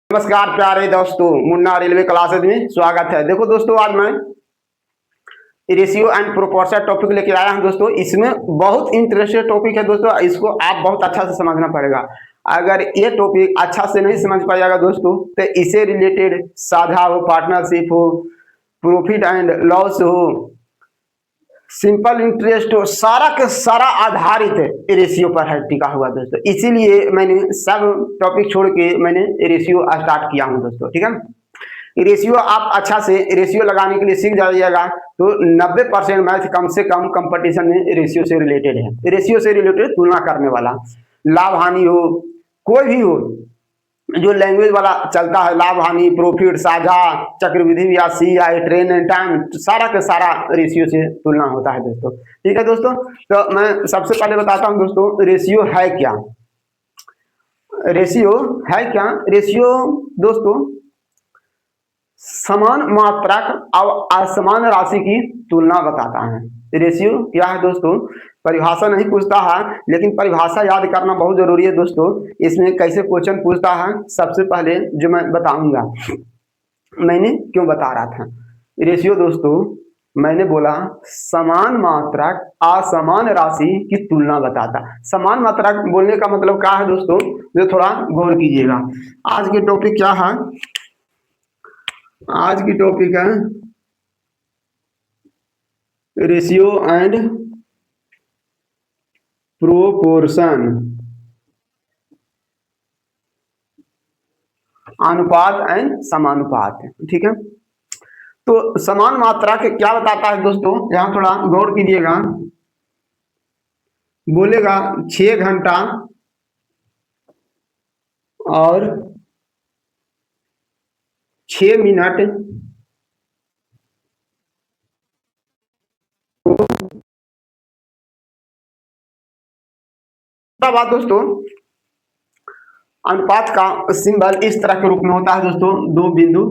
नमस्कार प्यारे दोस्तों, मुन्ना रेलवे क्लासेज में स्वागत है। देखो दोस्तों, आज मैं रेशियो एंड प्रोपोर्शन टॉपिक लेके आया हूं दोस्तों। इसमें बहुत इंटरेस्टेड टॉपिक है दोस्तों, इसको आप बहुत अच्छा से समझना पड़ेगा। अगर ये टॉपिक अच्छा से नहीं समझ पाएगा दोस्तों, तो इसे रिलेटेड साझा हो, पार्टनरशिप हो, प्रॉफिट एंड लॉस हो, सिंपल इंटरेस्ट हो, सारा के सारा आधारित रेशियो पर है टिका हुआ दोस्तों। इसीलिए मैंने सब टॉपिक छोड़ के मैंने रेशियो स्टार्ट किया हूं दोस्तों, ठीक है। रेशियो आप अच्छा से रेशियो लगाने के लिए सीख जाइएगा तो 90% मैथ कम से कम कंपटीशन में रेशियो से रिलेटेड है। रेशियो से रिलेटेड तुलना करने वाला, लाभ हानि हो, कोई भी हो, जो लैंग्वेज वाला चलता है, लाभ हानि, प्रॉफिट, साझा, चक्रवृद्धि ब्याज, CI, ट्रेन एंड टाइम, सारा का सारा रेशियो से तुलना होता है दोस्तों। ठीक है दोस्तों, तो मैं सबसे पहले बताता हूं दोस्तों, रेशियो है क्या। रेशियो है क्या? रेशियो दोस्तों समान मात्रक और असमान राशि की तुलना बताता है। रेशियो क्या है दोस्तों? परिभाषा नहीं पूछता है, लेकिन परिभाषा याद करना बहुत जरूरी है दोस्तों। इसमें कैसे क्वेश्चन पूछता है, सबसे पहले जो मैं बताऊंगा, मैंने क्यों बता रहा था। रेशियो दोस्तों, मैंने बोला समान मात्रक असमान राशि की तुलना बताता। समान मात्रक बोलने का मतलब क्या है दोस्तों, जो थोड़ा गौर कीजिएगा। आज की टॉपिक क्या है? आज की टॉपिक है रेशियो एंड प्रोपोर्शन, अनुपात एंड समानुपात। ठीक है, तो समान मात्रा के क्या बताता है दोस्तों, यहां थोड़ा गौर कीजिएगा। बोलेगा 6 घंटा और 6 मिनट बात दोस्तों। अनुपात का सिंबल इस तरह के रूप में होता है दोस्तों, दो बिंदु।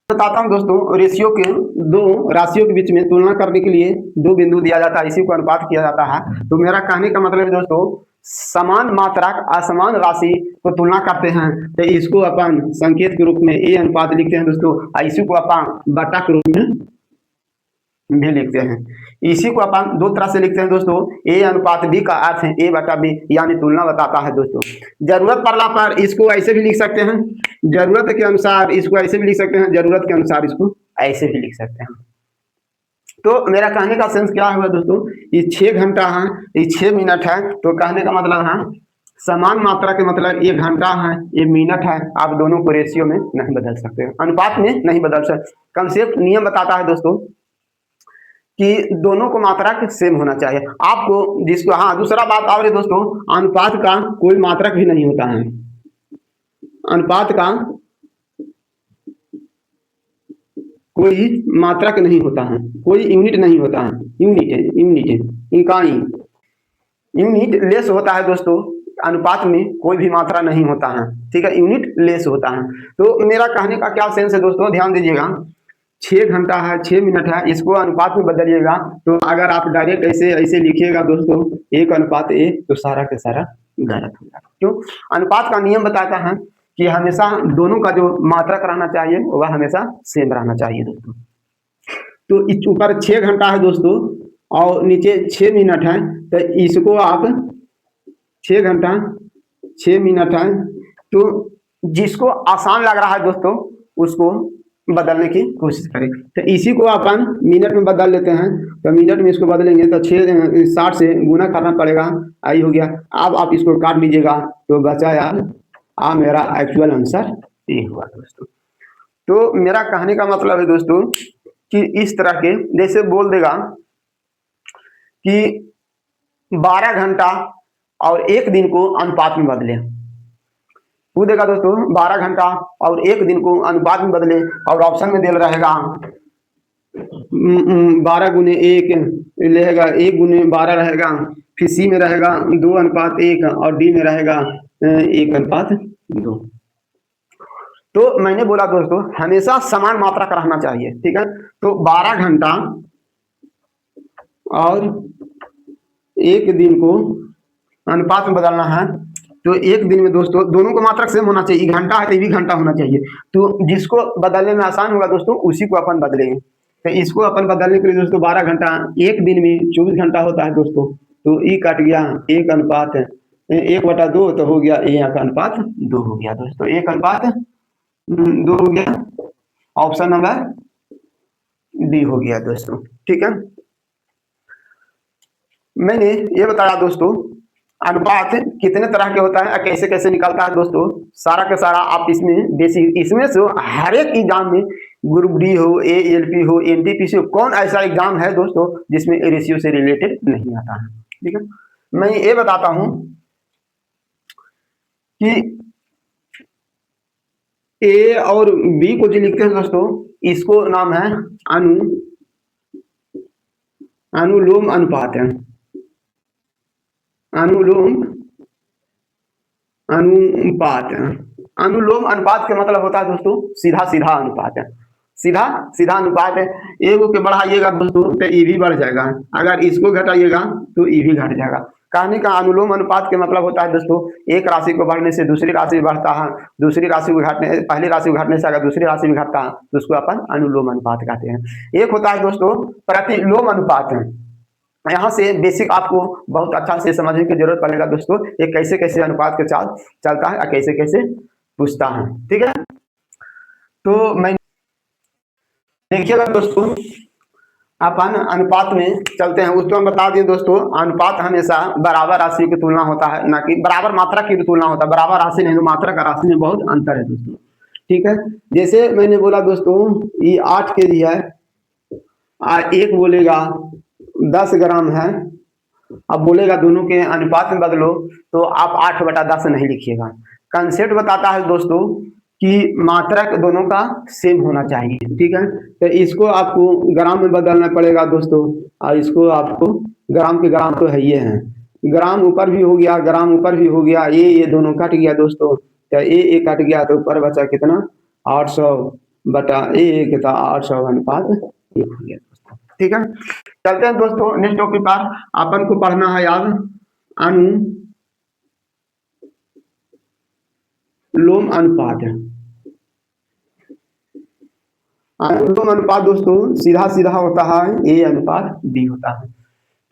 बताता हूं दोस्तों, रेशियो के दो राशियों के बीच में तुलना करने के लिए दो बिंदु दिया जाता है, इसी को अनुपात किया जाता है। तो मेरा कहने का मतलब है दोस्तों, समान मात्रक असमान राशि को तुलना करते हैं तो इसको अपन संकेत के रूप में ए अनुपात लिखते हैं दोस्तों, इसी को अपन बटा के रूप में भी लिखते हैं। इसी को अपन दो तरह से लिखते हैं दोस्तों, ए अनुपात बी का अर्थ है ए बटा बी, यानी तुलना बताता है दोस्तों। जरूरत पड़ने पर इसको ऐसे भी लिख सकते हैं, जरूरत के अनुसार इसको ऐसे भी लिख सकते हैं, जरूरत के अनुसार इसको ऐसे भी लिख सकते हैं। तो मेरा कहने का सेंस क्या हुआ दोस्तों, ये 6 घंटा है, ये 6 मिनट है, तो कहने का मतलब है समान मात्रा के मतलब ये घंटा है, ये मिनट है। आप दोनों को रेशियो में नहीं बदल सकते, अनुपात में नहीं बदल सकते। कंसेप्ट नियम बताता है दोस्तों कि दोनों को मात्रक सेम होना चाहिए आपको, जिसको हाँ दूसरा बात और है दोस्तों, अनुपात का कोई मात्रक भी नहीं होता है। अनुपात का कोई मात्रक नहीं होता है, कोई यूनिट नहीं होता है। यूनिट है, यूनिट है, इकाई, यूनिट लेस होता है दोस्तों। अनुपात में कोई भी मात्रा नहीं होता है, ठीक है, यूनिट लेस होता है। तो मेरा कहने का क्या सेंस है दोस्तों, ध्यान दीजिएगा। 6 घंटा है, 6 मिनट है, इसको अनुपात में बदलिएगा तो अगर आप डायरेक्ट ऐसे ऐसे लिखिएगा दोस्तों 1 अनुपात 1, तो सारा के सारा गलत हो जाएगा। क्यों? अनुपात का नियम बताता है कि हमेशा दोनों का जो मात्रक रहना चाहिए वह हमेशा सेम रहना चाहिए दोस्तों। तो इस ऊपर 6 घंटा है दोस्तों और नीचे 6 मिनट है, तो इसको आप 6 घंटा 6 मिनट है, तो जिसको आसान लग रहा है दोस्तों उसको बदलने की कोशिश करें। तो इसी को अपन मिनट में बदल लेते हैं, तो मिनट में इसको बदलेंगे तो 60 से गुना करना पड़ेगा, आई हो गया। अब आप इसको काट लीजिएगा तो बचा यार, मेरा एक्चुअल आंसर ये हुआ दोस्तों। तो मेरा कहने का मतलब है दोस्तों कि इस तरह के जैसे बोल देगा कि 12 घंटा और 1 दिन को अनुपात में बदले, वो देगा दोस्तों 12 घंटा और 1 दिन को अनुपात में बदले, और ऑप्शन में दे रहेगा 12 गुने 1 रहेगा, 1 गुने 12 रहेगा, फिर सी में रहेगा 2 अनुपात 1 और डी में रहेगा 1 अनुपात 2। तो मैंने बोला दोस्तों हमेशा समान मात्रा का रहना चाहिए, ठीक है। तो 12 घंटा और 1 दिन को अनुपात में बदलना है, तो एक दिन में दोस्तों दोनों को मात्रक सेम होना चाहिए, घंटा है तो ये भी घंटा होना चाहिए। तो जिसको बदलने में आसान होगा दोस्तों उसी को अपन बदलेंगे। तो इसको अपन बदलने के लिए दोस्तों 12 घंटा, एक दिन में 24 घंटा होता है दोस्तों। तो ई कट गया, एक अनुपात 1/2 तो हो गया, एक अनुपात 2 हो गया दोस्तों, 1/2 हो गया। ऑप्शन नंबर डी हो गया दोस्तों। ठीक है, मैंने ये बताया दोस्तों अनुपात कितने तरह के होता है और कैसे कैसे निकलता है दोस्तों, सारा का सारा आप इसमें बेसिक, इसमें से हर एक एग्जाम में ग्रुप डी हो, एएलपी हो, एनटीपीसी हो, कौन ऐसा एग्जाम है दोस्तों जिसमें रेशियो से रिलेटेड नहीं आता है। ठीक है, मैं ये बताता हूं कि ए और बी को जो लिखते हैं दोस्तों इसको नाम है अनुलोम अनुपात है। अनुलोम अनुपात, अनुलोम अनुपात का मतलब होता है दोस्तों सीधा सीधा अनुपात है, सीधा सीधा अनुपात है। एगो के बढ़ाइएगा दोस्तों तो ये भी बढ़ जाएगा, अगर इसको घटाइएगा तो ये भी घट जाएगा। कहने का अनुलोम अनुपात के मतलब होता है दोस्तों एक राशि को बढ़ने से दूसरी राशि बढ़ता है, दूसरी राशि को घटने, पहली राशि को घटने से अगर दूसरी राशि में घटता है तो उसको अपन अनुलोम अनुपात कहते हैं। एक होता है दोस्तों प्रतिलोम अनुपात है। यहाँ से बेसिक आपको बहुत अच्छा से समझने की जरूरत पड़ेगा दोस्तों, ये कैसे कैसे अनुपात के चाल चलता है और कैसे कैसे पूछता है। ठीक है, तो मैं देखिएगा दोस्तों अपन अनुपात में चलते हैं। उसको हम बता दें दोस्तों अनुपात हमेशा बराबर राशि की तुलना होता है, ना कि बराबर मात्रा की तुलना होता है। बराबर राशि नहीं तो मात्रा का राशि में बहुत अंतर है दोस्तों। ठीक है, जैसे मैंने बोला दोस्तों ये 8 kg है और एक बोलेगा 10 ग्राम है, अब बोलेगा दोनों के अनुपात में बदलो तो आप 8/10 नहीं लिखिएगा। कंसेप्ट बताता है दोस्तों कि मात्रक दोनों का सेम होना चाहिए। ठीक है, तो इसको आपको ग्राम में बदलना पड़ेगा दोस्तों, और इसको आपको ग्राम के ग्राम तो है ये है, ग्राम ऊपर भी हो गया, ग्राम ऊपर भी हो गया, ये दोनों कट गया दोस्तों। तो ये कट गया तो ऊपर बचा कितना 800/1 था, 800/1 हो गया दोस्तों। ठीक है, चलते हैं दोस्तों नेक्स्ट टॉपिक पर। अपन को पढ़ना है याद अनुलोम अनुपात। अनुलोम अनुपात दोस्तों सीधा सीधा होता है, ए अनुपात बी होता है।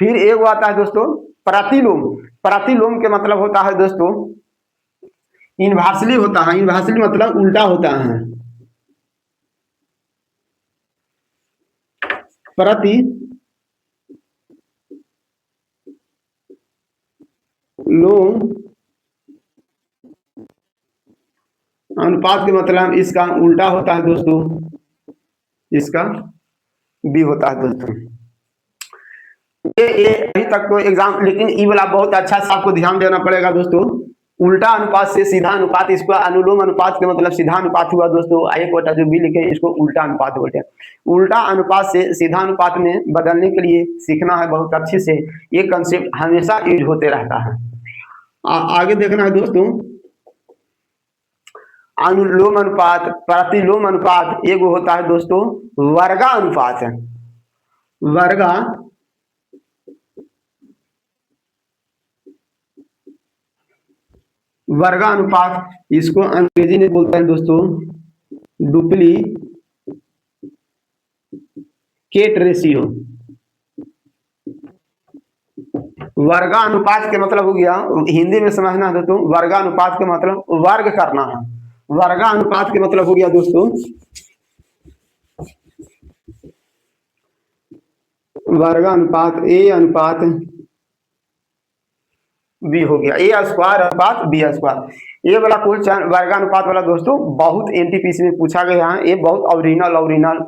फिर एक आता है दोस्तों प्रतिलोम। प्रतिलोम के मतलब होता है दोस्तों इनवर्सली होता है, इनवर्सली मतलब उल्टा होता है। प्रति लोम अनुपात के मतलब इसका उल्टा होता है दोस्तों, इसका बी होता है दोस्तों। ये अभी तक तो एग्जाम, लेकिन ई वाला बहुत अच्छा से आपको ध्यान देना पड़ेगा दोस्तों। उल्टा अनुपात से सीधा अनुपात, इसको अनुलोम अनुपात के मतलब सीधा अनुपात हुआ दोस्तों। एक वोटा जो बी लिखे इसको उल्टा अनुपात बोलते हैं। उल्टा अनुपात से सीधा अनुपात में बदलने के लिए सीखना है बहुत अच्छे से, ये कंसेप्ट हमेशा यूज होते रहता है। आगे देखना है दोस्तों अनुलोम अनुपात, प्रतिलोम अनुपात, एक होता है दोस्तों वर्गा अनुपात है। वर्गा वर्गा अनुपात, इसको अंग्रेजी में बोलते हैं दोस्तों डुप्लीकेट रेशियो। वर्गा अनुपात के मतलब हो गया, हिंदी में समझना है दोस्तों, वर्गा अनुपात के मतलब वर्ग करना है। वर्गा अनुपात के मतलब हो गया दोस्तों वर्गा अनुपात ए अनुपात बी हो गया, ए स्क्वायर अनुपात बी स्क्वायर। ये वाला क्वेश्चन वर्गानुपात वाला दोस्तों बहुत एनटीपीसी में पूछा गया है। ये बहुत ओरिजिनल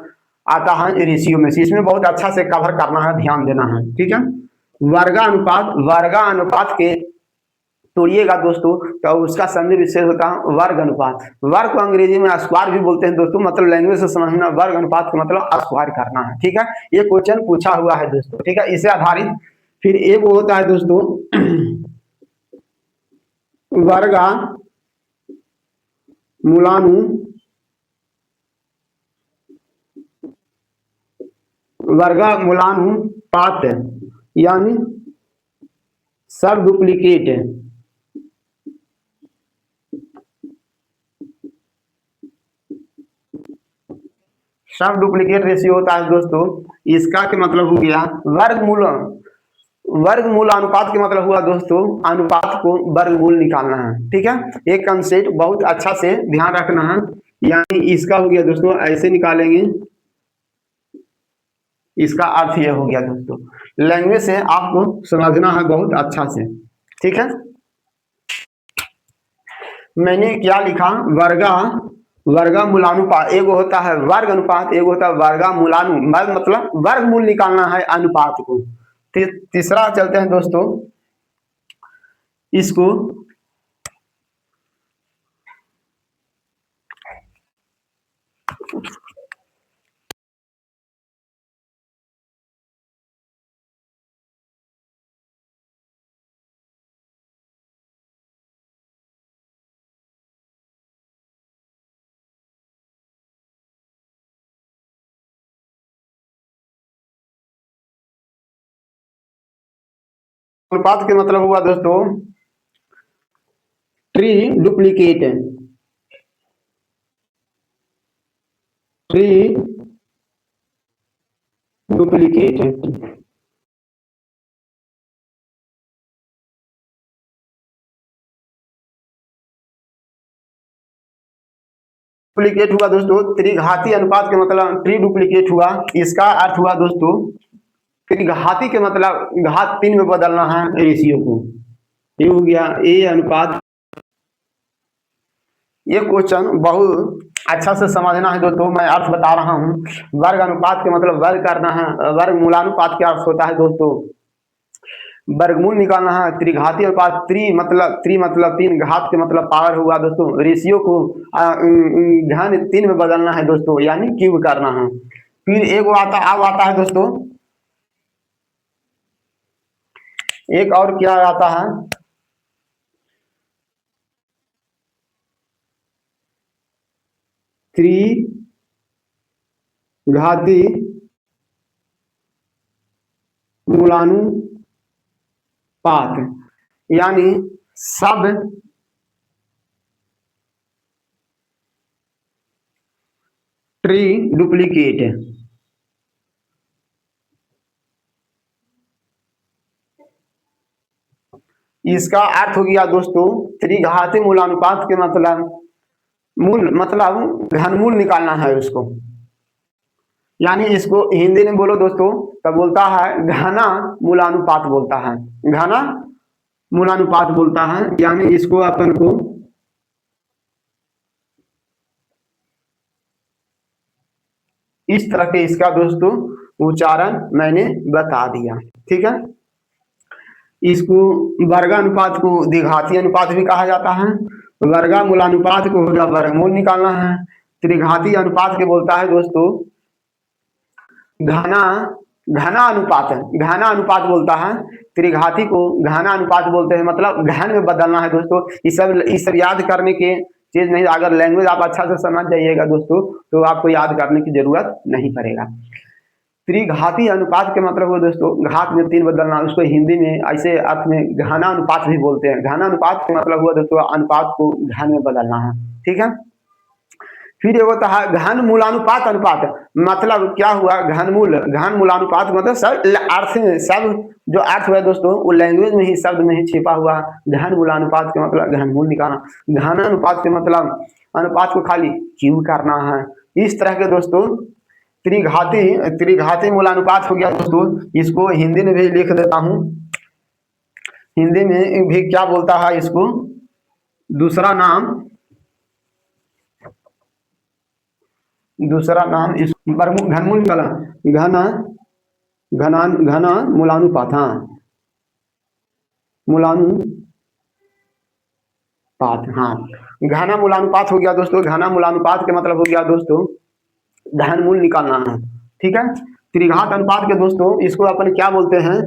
आता है रेशियो में से, इसमें बहुत अच्छा से कवर करना है, ध्यान देना है। ठीक है, वर्गानुपात के तोड़िएगा दोस्तों तो उसका संधि विशेष होता है वर्ग अनुपात। वर्ग को अंग्रेजी में स्क्वायर भी बोलते हैं दोस्तों, मतलब लैंग्वेज से समझना, वर्ग अनुपात का मतलब स्क्वायर करना है। ठीक है, ये क्वेश्चन पूछा हुआ है दोस्तों। ठीक है, इसे आधारित फिर एक होता है दोस्तों वर्गा मूलानुपात यानी सब डुप्लीकेट सब डुप्लीकेट रेशियो होता है दोस्तों। इसका के मतलब हो गया वर्गमूल। वर्गमूल अनुपात के मतलब हुआ दोस्तों अनुपात को वर्गमूल निकालना है। ठीक है, एक कंसेप्ट बहुत अच्छा से ध्यान रखना है। यानी इसका हो गया दोस्तों ऐसे निकालेंगे, इसका अर्थ यह हो गया दोस्तों। लैंग्वेज से आपको समझना है बहुत अच्छा से। ठीक है, मैंने क्या लिखा, वर्गा वर्गा मूलानुपात एगो होता है वर्ग अनुपात, एगो होता है वर्गा मूलानु वर्ग मतलब वर्गमूल निकालना है अनुपात को। तीसरा चलते हैं दोस्तों, इसको अनुपात के मतलब हुआ दोस्तों tree duplicate, tree duplicate duplicate हुआ दोस्तों। त्रिघाती अनुपात के मतलब ट्री डुप्लीकेट हुआ। इसका अर्थ हुआ दोस्तों त्रिघाती के मतलब घात 3 में बदलना है रेशियो को। ये हो गया ए अनुपात। ये क्वेश्चन बहुत अच्छा से समझना है दोस्तों, मैं अर्थ बता रहा हूँ। वर्ग अनुपात के मतलब वर्ग करना है, वर्ग मूलानुपात क्या अर्थ होता है दोस्तों, वर्गमूल निकालना है। त्रिघाती अनुपात, त्रि मतलब 3, घात के मतलब पावर हुआ दोस्तों। रेशियो को घन 3 में बदलना है दोस्तों, यानी क्यूब करना है। फिर एक आता है दोस्तों, एक और क्या आता है, त्रिघाती मूलानुपात, यानी सब ट्री डुप्लीकेट। इसका अर्थ हो गया दोस्तों त्रिघाती मूलानुपात के मतलब मूल मतलब घनमूल निकालना है उसको। यानी इसको हिंदी में बोलो दोस्तों तब बोलता है घना मूलानुपात बोलता है, घना मूलानुपात बोलता है। यानी इसको अपन को इस तरह के इसका दोस्तों उच्चारण मैंने बता दिया। ठीक है, इसको वर्गानुपात को द्विघाती अनुपात भी कहा जाता है। वर्गा मूलानुपात को होगा वर्गमूल निकालना है। त्रिघाती अनुपात के बोलता है दोस्तों घना घना अनुपात, घना अनुपात बोलता है। त्रिघाती को घना अनुपात बोलते हैं, मतलब घन में बदलना है दोस्तों। इस सब याद करने के चीज नहीं, अगर लैंग्वेज आप अच्छा से समझ जाइएगा दोस्तों तो आपको याद करने की जरूरत नहीं पड़ेगा। त्रिघाती अनुपात के मतलब हो दोस्तों घात में 3 बदलना, उसको हिंदी में ऐसे अर्थ में घना अनुपात भी बोलते हैं। घना अनुपात के मतलब हुआ दोस्तों अनुपात को घन में बदलना है। ठीक है, फिर ये होता है घन मूलानुपात अनुपात, मतलब क्या हुआ घन मूलानुपात मतलब सब अर्थ सब जो अर्थ हुआ दोस्तों वो लैंग्वेज में ही शब्द में ही छिपा हुआ। घन मूलानुपात के मतलब घनमूल निकालना, घन अनुपात के मतलब अनुपात को खाली क्यूब करना है। इस तरह के दोस्तों त्रिघाती मूलानुपात हो गया दोस्तों। इसको हिंदी में भी लिख देता हूं, हिंदी में भी क्या बोलता है इसको, दूसरा नाम इस घनमूल निकाला, घना घना घना मूलानुपात, हाँ मूलानुपात, हाँ घना मूलानुपात हो गया दोस्तों। घना मूलानुपात के मतलब हो गया दोस्तों घनमूल निकालना है। ठीक है, त्रिघात अनुपात के दोस्तों इसको अपन क्या बोलते हैं,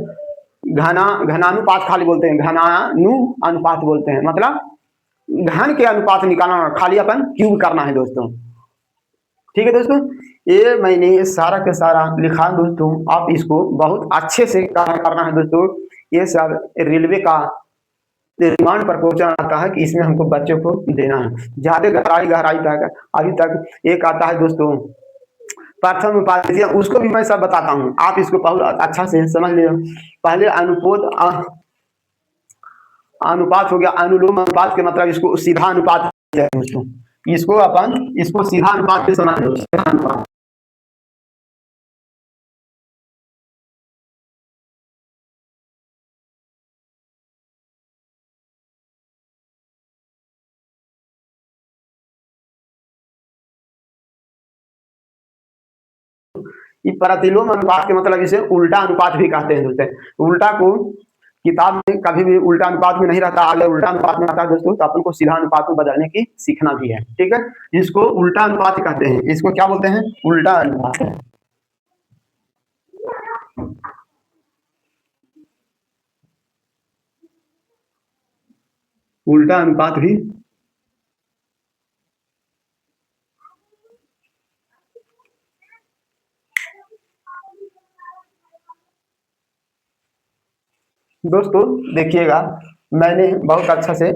घनानुपात खाली बोलते हैं, घनानु अनुपात बोलते हैं, मतलब घन के अनुपात निकालना, खाली अपन क्यूब करना है दोस्तों। ठीक है दोस्तों, ये मैंने सारा के सारा लिखा दोस्तों, आप इसको बहुत अच्छे से करना है दोस्तों। ये सब रेलवे का रिमांड पर क्वेश्चन आता है कि इसमें हमको बच्चों को देना है ज्यादा गहराई तक। अभी तक एक आता है दोस्तों प्रथम अनुपात उसको भी मैं सब बताता हूँ, आप इसको अच्छा से समझ लियो। पहले अनुपात हो गया, अनुलोम अनुपात के मतलब इसको सीधा अनुपात है दोस्तों। इसको सीधा अनुपात से समझ लो, सीधा अनुपात। ये प्रतिलोम अनुपात के मतलब इसे उल्टा अनुपात भी कहते हैं दोस्तों। उल्टा को किताब में कभी भी उल्टा अनुपात में नहीं रहता, अगर उल्टा अनुपात में आता है दोस्तों तो अपन को सीधा अनुपात में बदलने की सीखना भी है, ठीक है। इसको उल्टा अनुपात कहते हैं, इसको क्या बोलते हैं, उल्टा अनुपात। उल्टा अनुपात भी दोस्तों देखिएगा, मैंने बहुत अच्छा से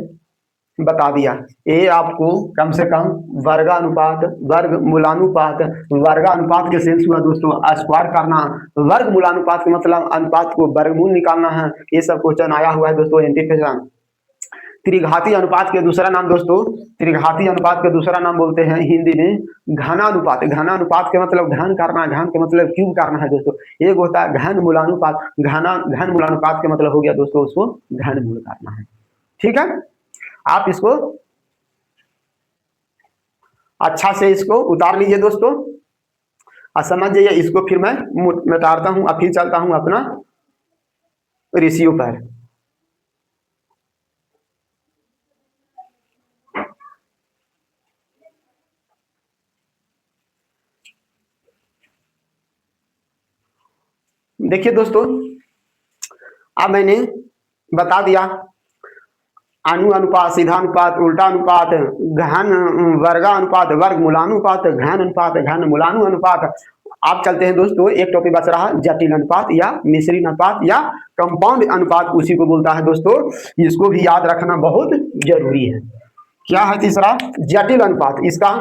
बता दिया। ये आपको कम से कम वर्गानुपात, वर्ग मूलानुपात, वर्गानुपात के सेंस हुआ दोस्तों स्क्वायर करना, वर्ग मूलानुपात के मतलब अनुपात को वर्गमूल निकालना है, ये सब क्वेश्चन आया हुआ है दोस्तों एंटीफ्रेक्शन। त्रिघाती अनुपात के दूसरा नाम दोस्तों, त्रिघाती अनुपात के दूसरा नाम बोलते हैं हिंदी में घनानुपात। घनानुपात के मतलब घन करना, घन के मतलब क्यूब करना है दोस्तों। एक होता है घन मूलानुपात, घन मूलानुपात के मतलब हो गया दोस्तों उसको घन मूल करना है, ठीक है। आप इसको अच्छा से इसको उतार लीजिए दोस्तों और समझ जाइए इसको। फिर मैं मिटाता हूं और फिर चलता हूं अपना रेशियो पर। देखिए दोस्तों, अब मैंने बता दिया अनु अनुपात, सीधा अनुपात, उल्टा अनुपात, घन वर्गा अनुपात, वर्ग मूलानुपात, घन अनुपात, घन मूलानु अनुपात। आप चलते हैं दोस्तों, एक टॉपिक बच रहा जटिल अनुपात या मिश्रित अनुपात या कंपाउंड अनुपात, उसी को बोलता है दोस्तों। इसको भी याद रखना बहुत जरूरी है। क्या है तीसरा, जटिल अनुपात। इसका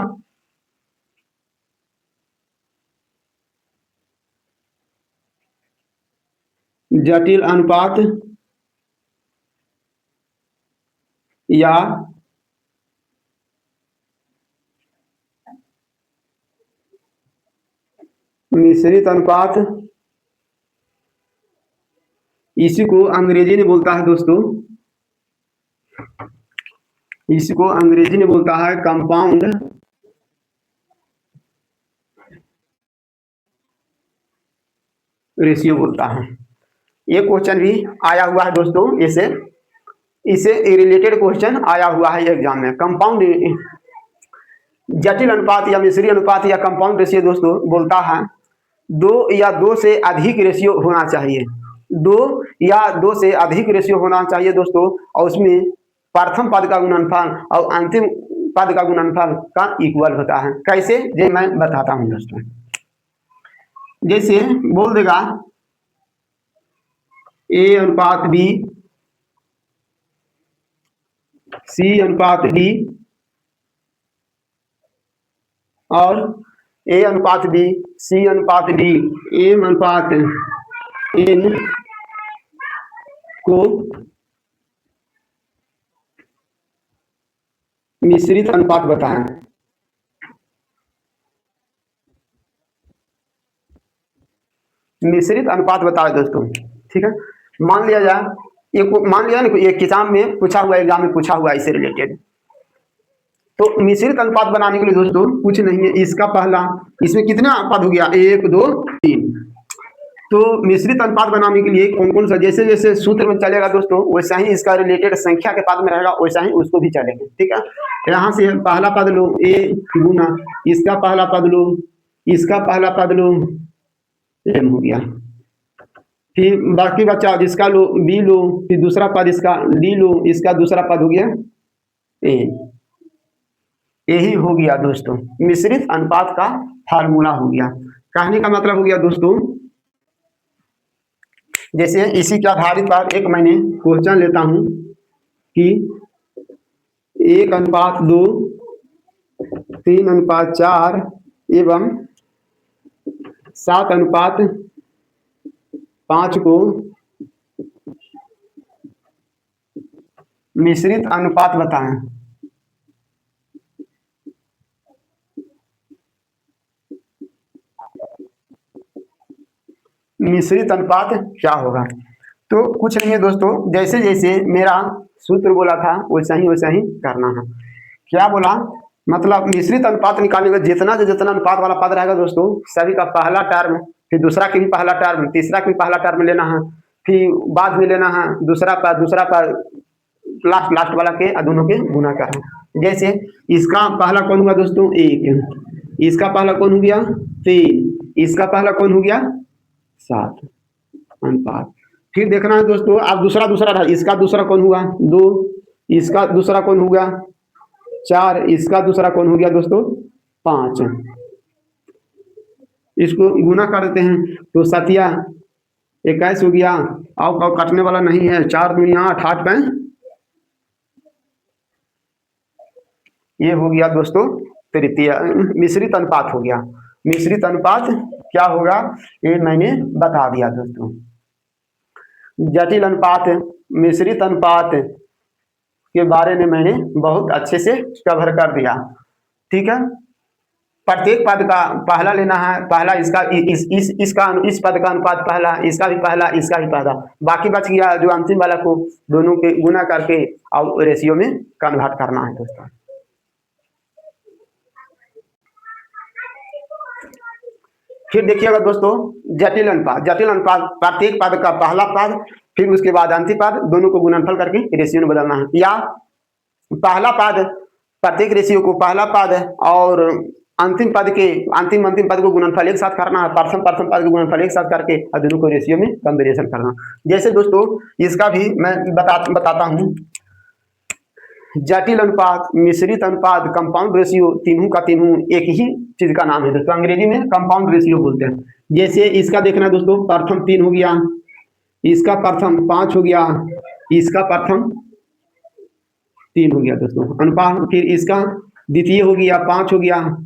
जटिल अनुपात या मिश्रित अनुपात, इसी को अंग्रेजी में बोलता है दोस्तों, इसको अंग्रेजी में बोलता है कंपाउंड रेशियो बोलता है। ये क्वेश्चन भी आया हुआ है दोस्तों, इसे रिलेटेड क्वेश्चन आया हुआ है एग्जाम में। कंपाउंड जटिल अनुपात या मिश्रित अनुपात या कंपाउंड रेशियो दोस्तों बोलता है दो या दो से अधिक रेशियो होना चाहिए, दो या दो से अधिक रेशियो होना चाहिए दोस्तों। और उसमें प्रथम पद का गुणनफल और अंतिम पद का गुणनफल का इक्वल होता है। कैसे, ये मैं बताता हूं दोस्तों। जैसे बोल देगा ए अनुपात बी, सी अनुपात डी और ए अनुपात बी, सी अनुपात डी, एम अनुपात एन को मिश्रित अनुपात बताएं। मिश्रित अनुपात बताए दोस्तों, ठीक है। मान लिया जाए, मान लिया ना, ये किताब में पूछा हुआ, एग्जाम में पूछा हुआ इससे रिलेटेड। तो मिश्रित अनुपात बनाने के लिए दोस्तों कुछ नहीं है, इसका पहला, इसमें कितना पद हो गया, 1 2 3। तो मिश्रित अनुपात बनाने के लिए कौन कौन सा, जैसे जैसे सूत्र में चलेगा दोस्तों वैसा ही इसका रिलेटेड संख्या के पद में रहेगा, वैसा ही उसको भी चलेगा, ठीक है। यहाँ से पहला पद लो ए गुना, इसका पहला पद लो, इसका पहला पद लो, एम हो गया। फिर बाकी बचा जिसका लो बी लो, फिर दूसरा पद इसका डी लो, इसका दूसरा पद हो गया ए। यही हो गया दोस्तों मिश्रित अनुपात का फार्मूला हो गया। कहने का मतलब हो गया दोस्तों, जैसे इसी के आधारित पर एक मैंने क्वेश्चन लेता हूं कि 1:2, 3:4 एवं 7:5 को मिश्रित अनुपात बताएं। मिश्रित अनुपात क्या होगा? तो कुछ नहीं है दोस्तों, जैसे जैसे मेरा सूत्र बोला था वैसा ही करना है। क्या बोला? मतलब मिश्रित अनुपात निकालने का जितना से जितना अनुपात वाला पद रहेगा दोस्तों, सभी का पहला टर्म, फिर दूसरा के भी पहला टर्म, तीसरा के भी पहला टर्म लेना है, फिर बाद में लेना है दूसरा पद लास्ट लास्ट वाला के दोनों के गुना करना। जैसे इसका पहला कौन हुआ दोस्तों? 1, इसका पहला कौन हो गया? 3, इसका पहला कौन हो गया? 7 अनुपात। फिर देखना है दोस्तों, आप दूसरा रहा, इसका दूसरा कौन हुआ? 2, इसका दूसरा कौन हो गया? 4, इसका दूसरा कौन हो गया दोस्तों? 5। इसको गुना कर देते हैं तो 7 21 हो गया। और काटने वाला नहीं है, 4 दूनी 8, 8 5, ये हो गया दोस्तों तृतीय मिश्रित अनुपात हो गया। मिश्रित अनुपात क्या होगा ये मैंने बता दिया दोस्तों। जटिल अनुपात, मिश्रित अनुपात के बारे में मैंने बहुत अच्छे से कवर कर दिया। ठीक है, प्रत्येक पद का पहला लेना है, पहला इसका इस पद का अनुपात पहला, इसका भी पहला, इसका भी पहला, बाकी बच गया जो अंतिम वाला को दोनों के गुना करके और रेशियो में कन्वर्ट करना है दोस्तों। फिर देखिएगा दोस्तों, जटिल अनुपात प्रत्येक पद का पहला पद फिर उसके बाद अंतिम पद दोनों को गुणनफल करके रेशियो में बदलना है, या पहला पद प्रत्येक रेशियो को पहला पद और अंतिम पद को गुणनफल एक साथ करना है, प्रथम पद को गुणनफल एक साथ करके और दोनों को रेशियो में कंपैरिजन करना। जैसे दोस्तों इसका भी मैं बताता हूँ। जटिल अनुपात, मिश्रित अनुपात, कंपाउंड रेशियो, तीनों का तीनों एक ही चीज का नाम है दोस्तों, अंग्रेजी में कंपाउंड रेशियो बोलते हैं। जैसे इसका देखना दोस्तों, प्रथम 3 हो गया, इसका प्रथम 5 हो गया, इसका प्रथम 3 हो गया दोस्तों अनुपात। फिर इसका द्वितीय हो गया 5 हो गया,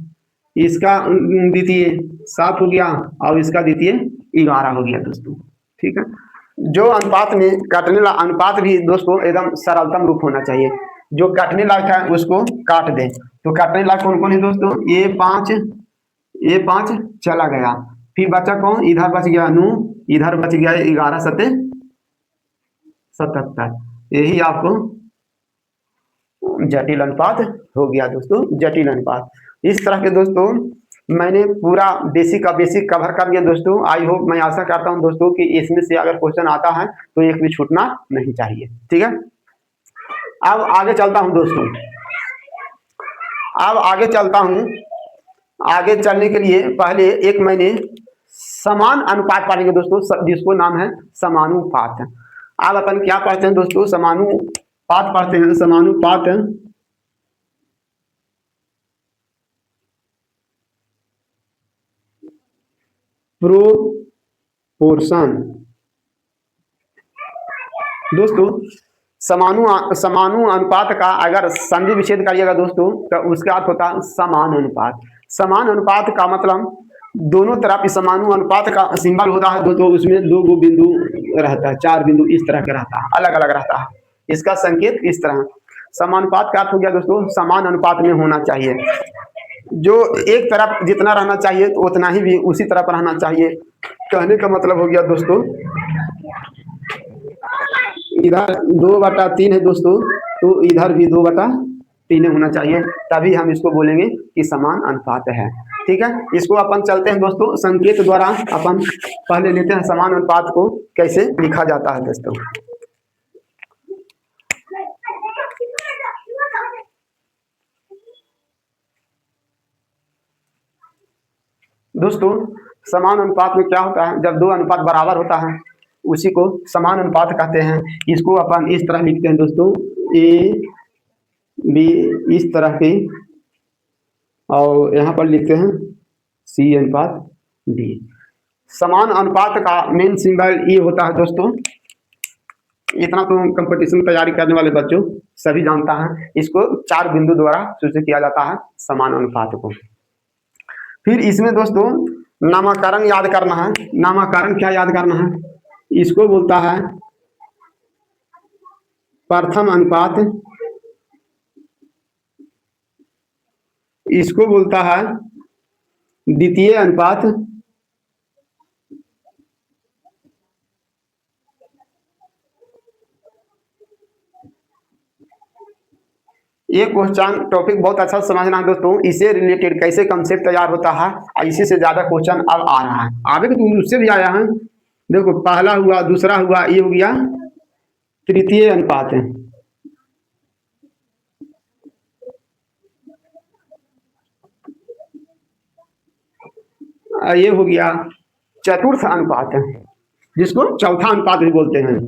इसका द्वितीय 7 हो गया और इसका द्वितीय 11 हो गया दोस्तों। ठीक है, जो अनुपात में काटने वाला अनुपात भी दोस्तों एकदम सरलतम रूप होना चाहिए। जो काटने लायक है उसको काट दे। तो काटने लायक कौन कौन है दोस्तों? ये 5 चला गया, फिर बचा कौन? इधर बच गया 9, इधर बच गया 11 7 77। यही आपको जटिल अनुपात हो गया दोस्तों, जटिल अनुपात। इस तरह के दोस्तों मैंने पूरा बेसिक का बेसिक कवर कर दिया दोस्तों। आई होप, मैं आशा करता हूं दोस्तों कि इसमें से अगर क्वेश्चन आता है तो एक भी छूटना नहीं चाहिए। ठीक है, अब आगे चलता हूं दोस्तों। आगे चलने के लिए पहले एक मैंने समान अनुपात पढ़ेंगे दोस्तों, जिसको नाम है समानुपात। अब अपन क्या पढ़ते हैं दोस्तों? समानुपात पढ़ते हैं। समानुपात प्रोपोर्शन दोस्तों। समानु अनुपात का अगर संधि विच्छेद करिएगा दोस्तों तो उसका अर्थ होता है समान अनुपात। समान अनुपात का मतलब दोनों तरफ समानु अनुपात का सिंबल होता है दोस्तों, उसमें 2 बिंदु रहता है, 4 बिंदु इस तरह का रहता है, अलग अलग रहता है। इसका संकेत इस तरह। समानुपात का अर्थ हो गया दोस्तों समान अनुपात में होना चाहिए। जो एक तरफ जितना रहना चाहिए तो उतना ही भी उसी तरफ रहना चाहिए। कहने का मतलब हो गया दोस्तों, इधर 2/3 है दोस्तों, तो इधर भी 2/3 होना चाहिए, तभी हम इसको बोलेंगे कि समान अनुपात है। ठीक है, इसको अपन चलते हैं दोस्तों संकेत द्वारा। अपन पहले लेते हैं समान अनुपात को कैसे लिखा जाता है दोस्तों। दोस्तों समान अनुपात में क्या होता है? जब 2 अनुपात बराबर होता है उसी को समान अनुपात कहते हैं। इसको अपन इस तरह लिखते हैं दोस्तों, ए बी इस तरह के, और यहाँ पर लिखते हैं सी अनुपात डी। समान अनुपात का मेन सिंबल ये होता है दोस्तों। इतना तो कंपटीशन तैयारी करने वाले बच्चों सभी जानता है। इसको 4 बिंदु द्वारा सूचित किया जाता है समान अनुपात को। फिर इसमें दोस्तों नामकरण याद करना है। नामकरण क्या याद करना है? इसको बोलता है प्रथम अनुपात, इसको बोलता है द्वितीय अनुपात, ये क्वेश्चन टॉपिक बहुत अच्छा समझना है दोस्तों। इससे रिलेटेड कैसे कंसेप्ट तैयार होता है, और इसी से ज्यादा क्वेश्चन अब आ रहा है, आगे तो उससे भी आया है। देखो पहला हुआ, दूसरा हुआ, ये हो गया तृतीय अनुपात है। ये हो गया चतुर्थ अनुपात है, जिसको चौथा अनुपात भी बोलते हैं।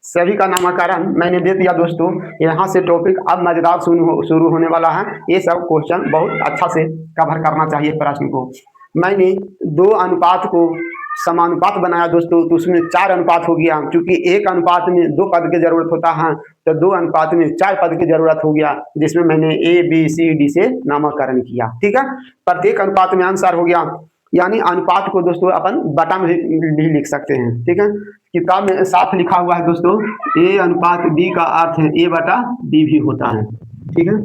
सभी का नामकरण मैंने दे दिया दोस्तों। यहाँ से टॉपिक अब मजेदार शुरू होने वाला है। ये सब क्वेश्चन बहुत अच्छा से कवर करना चाहिए प्रश्न को। मैंने दो अनुपात को समानुपात बनाया दोस्तों, तो उसमें चार अनुपात हो गया। क्योंकि एक अनुपात में दो पद की जरूरत होता है, तो दो अनुपात में चार पद की जरूरत हो गया, जिसमें मैंने ए बी सी डी से नामकरण किया। ठीक है, प्रत्येक अनुपात में आंसर हो गया। यानी अनुपात को दोस्तों अपन बटा में भी लिख सकते हैं। ठीक है, किताब में साफ लिखा हुआ है दोस्तों, ए अनुपात बी का अर्थ है ए बटा बी भी होता है। ठीक है,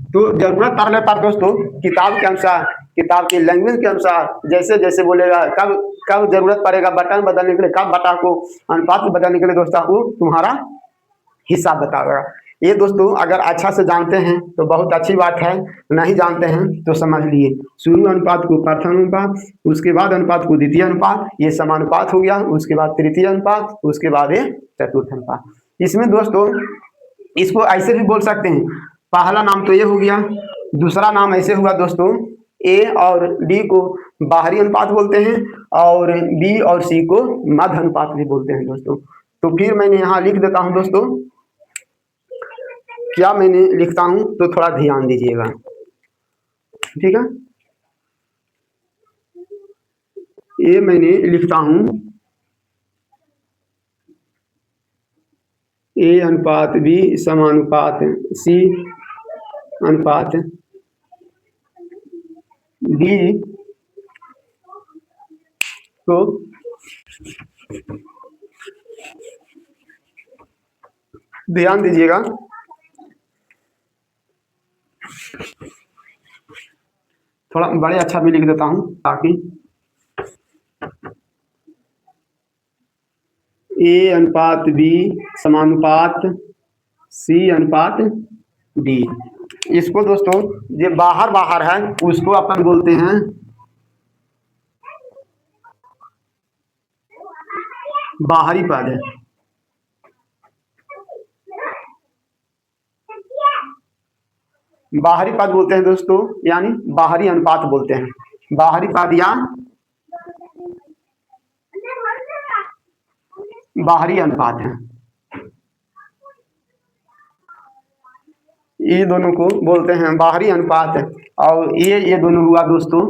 तो जरूरत पड़ने पर दोस्तों किताब के अनुसार, किताब की लैंग्वेज के अनुसार जैसे जैसे बोलेगा, कब कब जरूरत पड़ेगा बटन बदलने के लिए, कब बटा को अनुपात को बदलने के लिए दोस्तों, वो तुम्हारा हिसाब बताएगा। ये दोस्तों अगर अच्छा से जानते हैं तो बहुत अच्छी बात है, नहीं जानते हैं तो समझ लिए। शुरू अनुपात को प्रथम अनुपात, उसके बाद अनुपात को द्वितीय अनुपात, ये समानुपात हो गया, उसके बाद तृतीय अनुपात, उसके बाद ये चतुर्थ अनुपात। इसमें दोस्तों इसको ऐसे भी बोल सकते हैं, पहला नाम तो ये हो गया, दूसरा नाम ऐसे हुआ दोस्तों, ए और डी को बाहरी अनुपात बोलते हैं, और बी और सी को मध्य अनुपात भी बोलते हैं दोस्तों। तो फिर मैंने यहाँ लिख देता हूं दोस्तों, क्या मैंने लिखता हूं तो थोड़ा ध्यान दीजिएगा। ठीक है, ये मैंने लिखता हूं ए अनुपात बी समानुपात सी अनुपात डी को ध्यान दीजिएगा, थोड़ा बड़े अच्छा भी लिख देता हूं ताकि ए अनुपात बी समानुपात सी अनुपात डी। इसको दोस्तों जो बाहर बाहर है उसको अपन बोलते हैं बाहरी पद। बाहरी पद बोलते हैं दोस्तों, यानी बाहरी अनुपात बोलते हैं। बाहरी पद या बाहरी अनुपात है, ये दोनों को बोलते हैं बाहरी अनुपात। और ये दोनों हुआ दोस्तों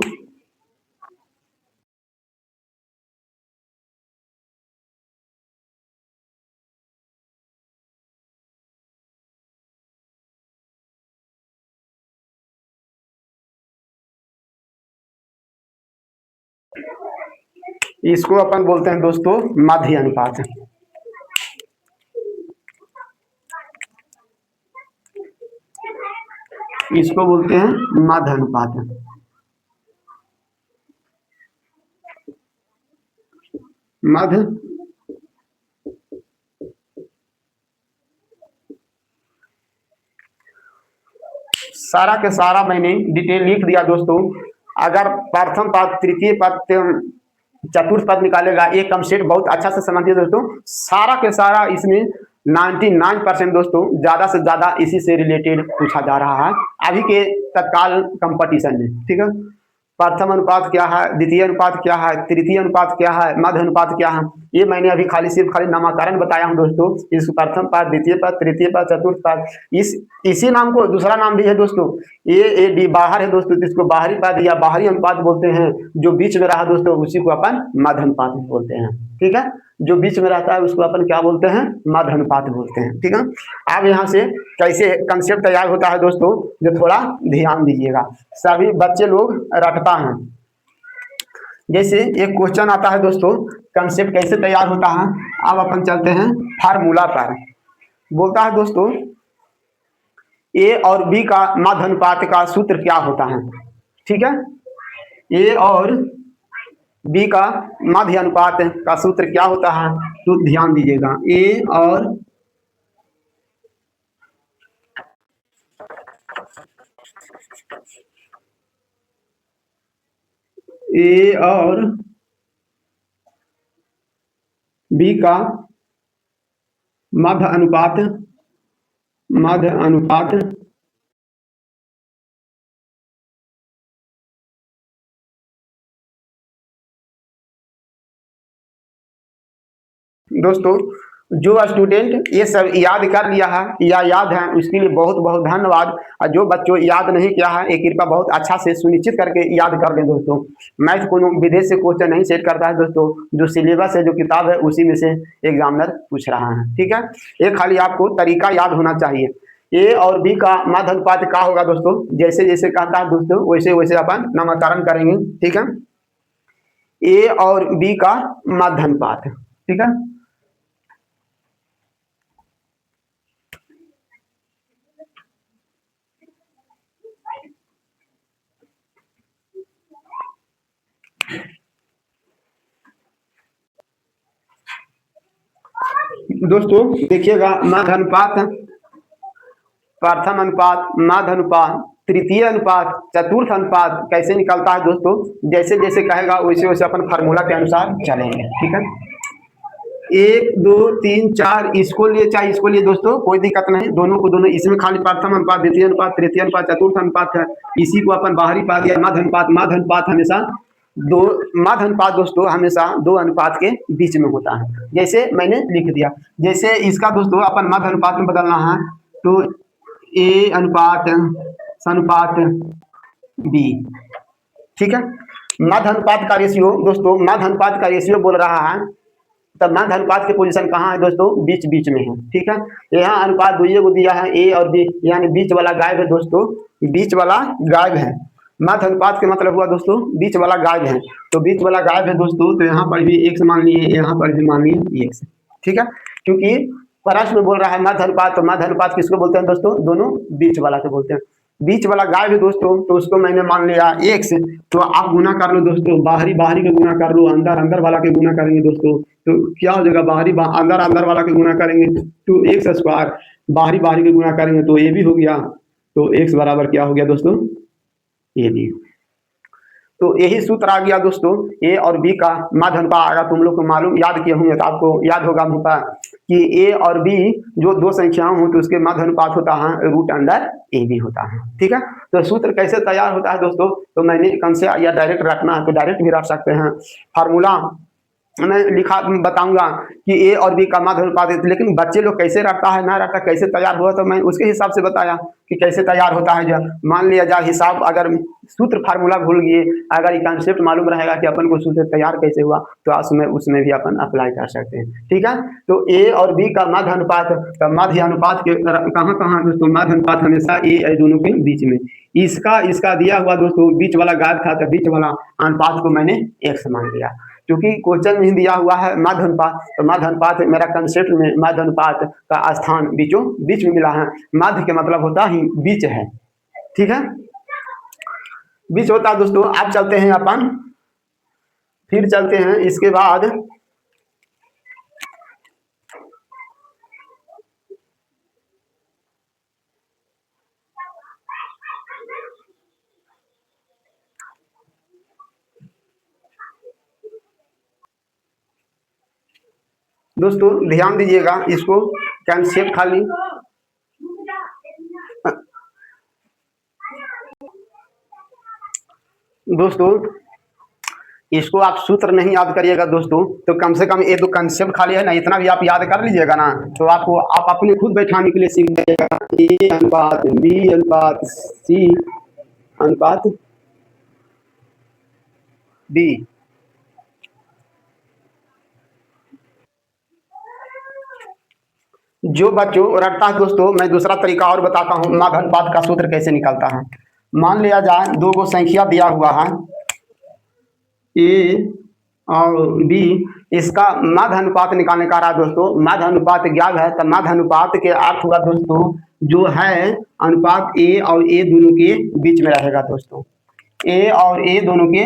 इसको अपन बोलते हैं दोस्तों मध्य अनुपात। इसको बोलते हैं मध्य अनुपात। मध्य सारा के सारा मैंने डिटेल लिख दिया दोस्तों। अगर प्रथम पद, तृतीय पद, चतुर्थ पद निकालेगा, ये कंसेप्ट बहुत अच्छा से समझिए दोस्तों। सारा के सारा इसमें 99% दोस्तों ज्यादा से ज्यादा इसी से रिलेटेड पूछा जा रहा है अभी के तत्काल कंपटीशन में। ठीक है, प्रथम अनुपात क्या है, द्वितीय अनुपात क्या है, तृतीय अनुपात क्या है, मध्य अनुपात क्या है, ये मैंने अभी सिर्फ खाली नामकरण बताया हूं दोस्तों। इस प्रथम पद, द्वितीय पद, तृतीय पद, चतुर्थ पद, इसी नाम को दूसरा नाम भी है दोस्तों, ए डी बाहर है दोस्तों, इसको बाहरी पद या बाहरी अनुपात बोलते हैं। जो बीच में रहा दोस्तों उसी को अपन मध्य अनुपात बोलते हैं। ठीक है, जो बीच में रहता है उसको अपन क्या बोलते हैं, मध्य अनुपात बोलते हैं। ठीक है, अब यहाँ से कैसे कंसेप्ट तैयार होता है दोस्तों, जो थोड़ा ध्यान दीजिएगा, सभी बच्चे लोग रटता है। जैसे एक क्वेश्चन आता है दोस्तों, कंसेप्ट कैसे तैयार होता है, अब अपन चलते हैं फार्मूला पर। बोलता है दोस्तों, ए और बी का मध्य अनुपात का सूत्र क्या होता है। ठीक है, ए और बी का मध्य अनुपात का सूत्र क्या होता है, तो ध्यान दीजिएगा, ए और बी का मध्य अनुपात दोस्तों, जो स्टूडेंट ये सब याद कर लिया है या याद है उसके लिए बहुत बहुत धन्यवाद, और जो बच्चों याद नहीं किया है एक कृपया बहुत अच्छा से सुनिश्चित करके याद कर लें दोस्तों। मैथ को विदेश से क्वेश्चन नहीं सेट करता है दोस्तों, जो सिलेबस है, जो किताब है, उसी में से एग्जामिनर पूछ रहा है। ठीक है, ये खाली आपको तरीका याद होना चाहिए। ए और बी का मध्य अनुपात क्या होगा दोस्तों, जैसे जैसे कहता है दोस्तों वैसे वैसे अपन नामकरण करेंगे। ठीक है, ए और बी का मध्य अनुपात। ठीक है, दोस्तों देखिएगा, मध्य अनुपात, प्रथम अनुपात, मध्य अनुपात, तृतीय अनुपात, चतुर्थ अनुपात कैसे निकलता है दोस्तों, जैसे जैसे कहेगा वैसे वैसे अपन फार्मूला के अनुसार चलेंगे। ठीक है, 1 2 3 4 इसको लिए चाहे इसको लिए दोस्तों कोई दिक्कत नहीं, दोनों को दोनों, इसमें खाली प्रथम अनुपात, द्वितीय अनुपात, तृतीय अनुपात, चतुर्थ अनुपात है, इसी को अपन बाहरी पा दिया मध्य अनुपात। मध्य अनुपात हमेशा दो, मध्य अनुपात दोस्तों हमेशा दो अनुपात के बीच में होता है, जैसे मैंने लिख दिया। जैसे इसका दोस्तों अपन मध्य अनुपात में बदलना है तो ए अनुपात अनुपात बी। ठीक है, मध्य अनुपात का रेशियो दोस्तों, मध्य अनुपात का रेशियो बोल रहा है, तब मध्य अनुपात की पोजीशन कहाँ है दोस्तों, बीच बीच में है। ठीक है, यहाँ अनुपात दुइये को दिया है, ए और बी, यानी बीच वाला गायब है दोस्तों, बीच वाला गायब है। मध्य अनुपात का मतलब हुआ दोस्तों बीच वाला गायब है, तो बीच वाला गायब है दोस्तों, तो यहाँ पर भी एक्स मान लिए, यहाँ पर भी मान लिए एक्स। ठीक है, क्योंकि प्रश्न में बोल रहा है मध्य अनुपात, तो मध्य अनुपात किसको बोलते हैं दोस्तों, दोनों बीच वाला को बोलते हैं। बीच वाला गायब है दोस्तों, तो उसको मैंने मान लिया एक्स, तो आप गुना कर लो दोस्तों, बाहरी बाहरी के गुना कर लो, अंदर अंदर वाला के गुना करेंगे दोस्तों, तो क्या हो जाएगा, बाहरी अंदर अंदर वाला के गुना करेंगे तो एक्स स्क्वायर, बाहरी बाहरी के गुना करेंगे तो ए भी हो गया, तो एक्स बराबर क्या हो गया दोस्तों, ए बी। तो यही सूत्र आ गया दोस्तों, ए और बी का मध्य अनुपात। अगर तुम लोग को मालूम याद किए होंगे तो आपको याद होगा कि ए और बी जो दो संख्याओं हो तो उसके मध्य अनुपात होता है रूट अंडर ए बी होता है। ठीक है, तो सूत्र कैसे तैयार होता है दोस्तों, तो मैंने कौन से या डायरेक्ट रखना है तो डायरेक्ट भी रख सकते हैं। फार्मूला मैं लिखा बताऊंगा कि ए और बी का मध्य अनुपात है, लेकिन बच्चे लोग कैसे रखता है ना रखता कैसे तैयार हुआ, तो मैं उसके हिसाब से बताया कि कैसे तैयार होता है। जब मान लिया जाए हिसाब, अगर सूत्र फार्मूला भूल गए, अगर ये कॉन्सेप्ट मालूम रहेगा कि अपन को सूत्र तैयार कैसे हुआ, तो उसमें भी अपन अप्लाई कर सकते हैं। ठीक है, तो ए और बी का मध्य अनुपात, मध्य अनुपात के कहाँ कहाँ दोस्तों, मध्य अनुपात हमेशा ए दोनों के बीच में। इसका दिया हुआ दोस्तों बीच वाला गायब था, तो बीच वाला अनुपात को मैंने एक्स मान लिया, क्योंकि क्वेश्चन में दिया हुआ है मध्य अनुपात, तो मध्य अनुपात मेरा कंसेप्ट में मध्य अनुपात का स्थान बीचों बीच में मिला है। मध्य के मतलब होता ही बीच है। ठीक है, बीच होता है दोस्तों। आप चलते हैं अपन, फिर चलते हैं इसके बाद दोस्तों ध्यान दीजिएगा, इसको कंसेप्ट खाली दोस्तों, इसको आप सूत्र नहीं याद करिएगा दोस्तों, तो कम से कम ये तो कंसेप्ट खाली है ना, इतना भी आप याद कर लीजिएगा ना, तो आपको आप अपने खुद बैठाने के लिए सीख जाइएगा। ए अनुपात बी अनुपात सी अनुपात डी। जो बच्चों रटता है दोस्तों, मैं दूसरा तरीका और बताता हूँ माध्य अनुपात का सूत्र कैसे निकलता है। मान लिया जाए दो गो संख्या दिया हुआ है ए और बी, इसका माध्य अनुपात निकालने का रहा दोस्तों। माध्य अनुपात ज्ञात है तो माध्य अनुपात के अर्थ हुआ दोस्तों जो है अनुपात ए और ए दोनों के बीच में रहेगा दोस्तों, ए और ए दोनों के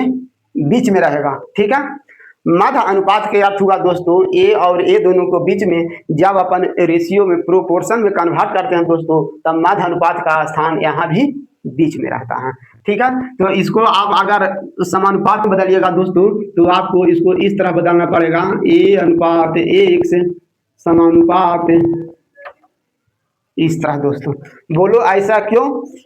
बीच में रहेगा, ठीक है। माध्य अनुपात के अर्थ हुआ दोस्तों ए और ए दोनों को बीच में, जब अपन रेशियो में प्रोपोर्शन में कन्वर्ट करते हैं दोस्तों तब माध्य अनुपात का स्थान यहाँ भी बीच में रहता है, ठीक है। तो इसको आप अगर समानुपात में बदलिएगा दोस्तों तो आपको इसको इस तरह बदलना पड़ेगा, ए अनुपात एक्स समानुपात इस तरह दोस्तों। बोलो ऐसा क्यों?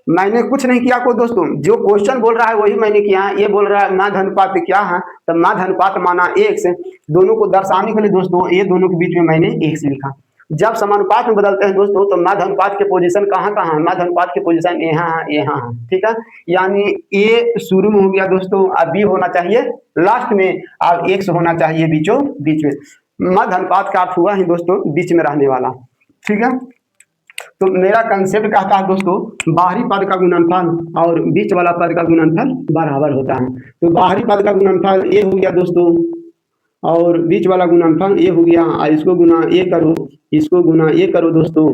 मैंने कुछ नहीं किया को दोस्तों, जो क्वेश्चन बोल रहा है वही मैंने किया है। ये बोल रहा है माध्य अनुपात क्या है, तो माध्य अनुपात माना एक्स, दोनों को दर्शाने के लिए दोस्तों ये दोनों के बीच में मैंने एक्स लिखा। जब समानुपात में बदलते हैं दोस्तों तो माध्य अनुपात के पोजीशन कहाँ कहाँ है, माध्य अनुपात के पोजीशन यहाँ है, यहाँ है, ठीक है। यानी ए शुरू में हो गया दोस्तों, अब बी होना चाहिए लास्ट में, अब एक्स होना चाहिए बीचों बीच में। माध्य अनुपात का अर्थ हुआ ही दोस्तों बीच में रहने वाला, ठीक है। तो मेरा कंसेप्ट कहता है दोस्तों बाहरी पद का गुणनफल और बीच वाला पद का गुणनफल बराबर होता है। तो बाहरी पद का गुणनफल ए हो गया दोस्तों और बीच वाला गुणनफल ए हो गया, और इसको गुना ए करो, इसको गुना ए करो दोस्तों।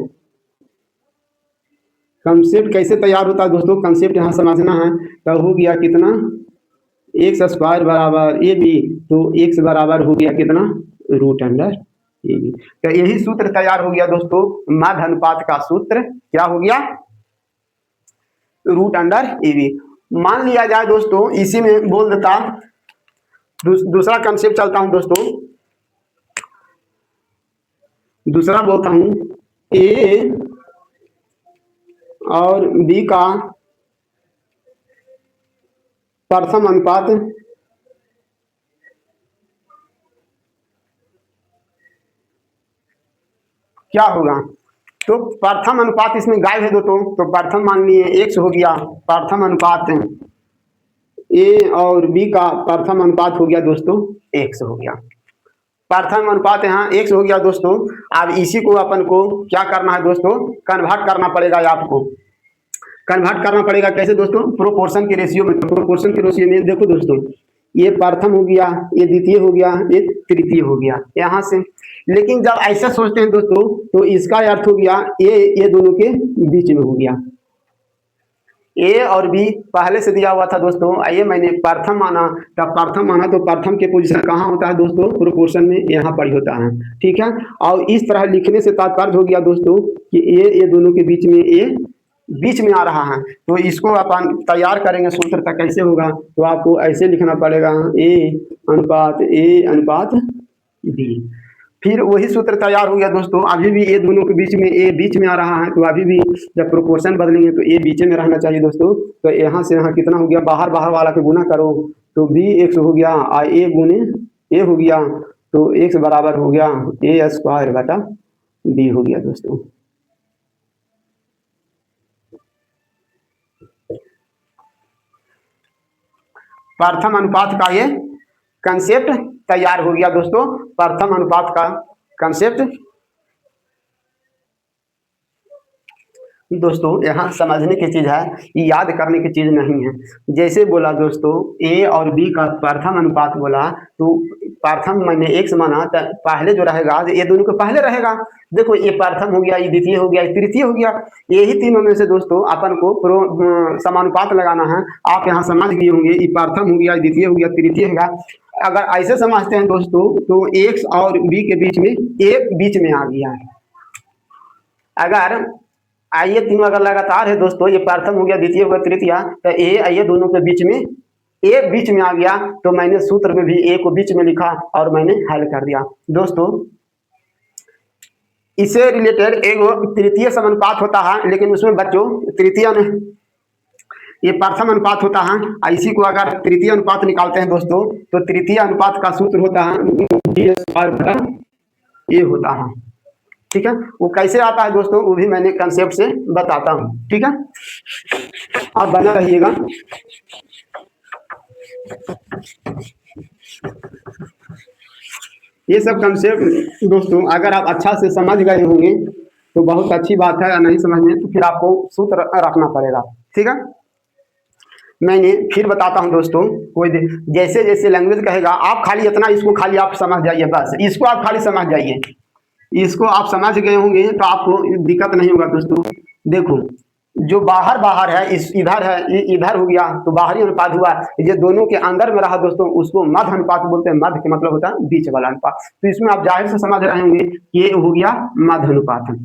कंसेप्ट कैसे तैयार होता है दोस्तों, कंसेप्ट यहाँ समझना है। तो हो गया कितना, एक्स स्क्वायर बराबर ए बी, तो एक्स बराबर हो गया कितना, रूट अंडर ए बी। तो यही सूत्र तैयार हो गया दोस्तों माध्य अनुपात का सूत्र, क्या हो गया, रूट अंडर ए बी। मान लिया जाए दोस्तों इसी में बोल देता, दूसरा कंसेप्ट चलता हूं दोस्तों, दूसरा बोलता हूं ए और बी का प्रथम अनुपात क्या होगा। तो प्रथम अनुपात इसमें गायब है दोस्तों, तो प्रथम मान लिए एक्स हो गया, प्रथम अनुपात ए और बी का प्रथम अनुपात हो गया दोस्तों एक्स हो गया, प्रथम अनुपात यहाँ एक्स हो गया दोस्तों। अब इसी को अपन को क्या करना है दोस्तों, कन्वर्ट करना पड़ेगा, आपको कन्वर्ट करना पड़ेगा कैसे दोस्तों, प्रोपोर्शन के रेशियो में। प्रोपोर्शन के रेशियो में देखो दोस्तों, ये प्रथम हो गया, ये द्वितीय हो गया, ये तृतीय हो गया यहाँ से। लेकिन जब ऐसा सोचते हैं दोस्तों तो इसका अर्थ हो गया ये दोनों के बीच में हो गया, ए और बी पहले से दिया हुआ था दोस्तों, आइए मैंने प्रथम माना, तब प्रथम माना तो प्रथम के पोजीशन कहाँ होता है दोस्तों, प्रोपोर्शन में यहाँ पर होता है, ठीक है। और इस तरह लिखने से तात्पर्य हो गया दोस्तों कि ये दोनों के बीच में ए बीच में आ रहा है। तो इसको अपन तैयार करेंगे सूत्र तक कैसे होगा, तो आपको ऐसे लिखना पड़ेगा ए अनुपात बी। फिर वही सूत्र तैयार हो गया दोस्तों, अभी भी ये दोनों के बीच में ए बीच में आ रहा है, तो अभी भी जब प्रोपोर्शन बदलेंगे तो ए बीच में रहना चाहिए दोस्तों। तो यहाँ से यहाँ कितना हो गया, बाहर बाहर वाला के गुना करो तो बी एक्स हो गया, और ए गुने ए हो गया, तो एक्स बराबर हो गया ए स्क्वायर बटा बी हो गया दोस्तों। प्रथम अनुपात का ये कंसेप्ट तैयार हो गया दोस्तों, प्रथम अनुपात का कंसेप्ट। दोस्तों यहाँ समझने की चीज है, याद करने की चीज नहीं है। जैसे बोला दोस्तों ए और बी का प्रथम अनुपात बोला, तो प्रथम मैंने एक्स माना, तो पहले जो रहेगा ये दोनों के पहले रहेगा। देखो ये प्रथम हो गया, ये द्वितीय हो गया, ये तृतीय हो गया, यही तीनों में से दोस्तों अपन को समानुपात लगाना है। आप यहाँ समझ गए होंगे, ये प्रथम हो गया, द्वितीय हो गया, तृतीय होगा। अगर ऐसे समझते हैं दोस्तों तो एक्स और बी के बीच में ए बीच में आ गया है। अगर आइए तीनों अगर लगातार है दोस्तों, ये प्रथम हो गया, द्वितीय हो गया, तृतीय, तो ए आइए दोनों के बीच में ए बीच में आ गया, तो मैंने सूत्र में भी ए को बीच में लिखा और मैंने हल कर दिया दोस्तों। इससे रिलेटेड एक तृतीय समानुपात होता है, लेकिन उसमें बच्चों तृतीय नहीं, ये प्रथम अनुपात होता है। इसी को अगर तृतीय अनुपात निकालते हैं दोस्तों तो तृतीय अनुपात का सूत्र होता है ये होता है, ठीक है। वो कैसे आता है दोस्तों वो भी मैंने कंसेप्ट से बताता हूँ, ठीक है। आप बना रहिएगा। ये सब कंसेप्ट दोस्तों अगर आप अच्छा से समझ गए होंगे तो बहुत अच्छी बात है, नहीं समझ में तो फिर आपको सूत्र रखना पड़ेगा। ठीक है, मैंने फिर बताता हूँ दोस्तों, जैसे जैसे लैंग्वेज कहेगा आप खाली इतना इसको खाली आप समझ जाइए, बस इसको आप खाली समझ जाइए। इसको आप समझ गए होंगे तो आपको दिक्कत नहीं होगा दोस्तों। देखो, जो बाहर बाहर है, इस इधर है, इधर हो गया तो बाहरी अनुपात हुआ। ये दोनों के अंदर में रहा दोस्तों, उसको मध्य अनुपात बोलते हैं। मध्य का मतलब होता है बीच वाला अनुपात। तो इसमें आप जाहिर से समझ रहे होंगे ये हो गया मध्य अनुपात।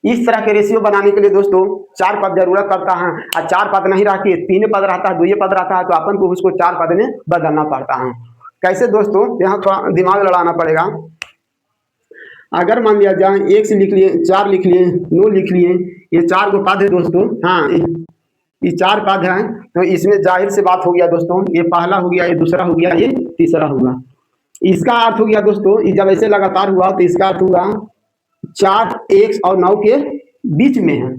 इस तरह के रेशियो बनाने के लिए दोस्तों 4 पद जरूरत पड़ता है, और 4 पद नहीं रहती, 3 पद रहता है, 2 पद रहता है, तो अपन को उसको 4 पद में बदलना पड़ता है। कैसे दोस्तों, यहाँ थोड़ा दिमाग लड़ाना पड़ेगा। अगर मान लिया जाए 1 से लिख लिए, 4 लिख लिए, 9 लिख लिए, ये 4 को पद है दोस्तों। हाँ, ये 4 पद है, तो इसमें जाहिर से बात हो गया दोस्तों, ये पहला हो गया, ये दूसरा हो गया, ये तीसरा होगा। इसका अर्थ हो गया दोस्तों, ये जब ऐसे लगातार हुआ तो इसका अर्थ होगा 4 1 और 9 के बीच में है।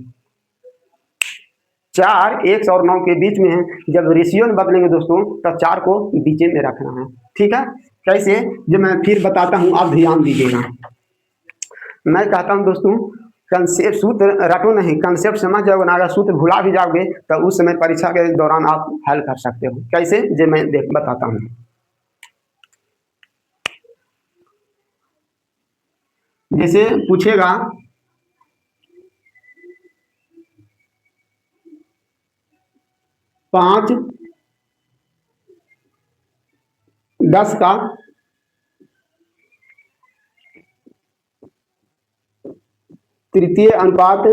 4 1 और 9 के बीच में है। जब रेशियो में बदलेंगे दोस्तों तब 4 को बीच में रखना है। ठीक है, कैसे, जो मैं फिर बताता हूं, आप ध्यान दीजिएगा। मैं कहता हूं दोस्तों, कंसेप्ट सूत्र रटो नहीं, कंसेप्ट समझ जाओगे ना। अगर सूत्र भुला भी जाओगे तो उस समय परीक्षा के दौरान आप हल कर सकते हो। कैसे, जो मैं बताता हूं। जैसे पूछेगा 5 10 का तृतीय अनुपात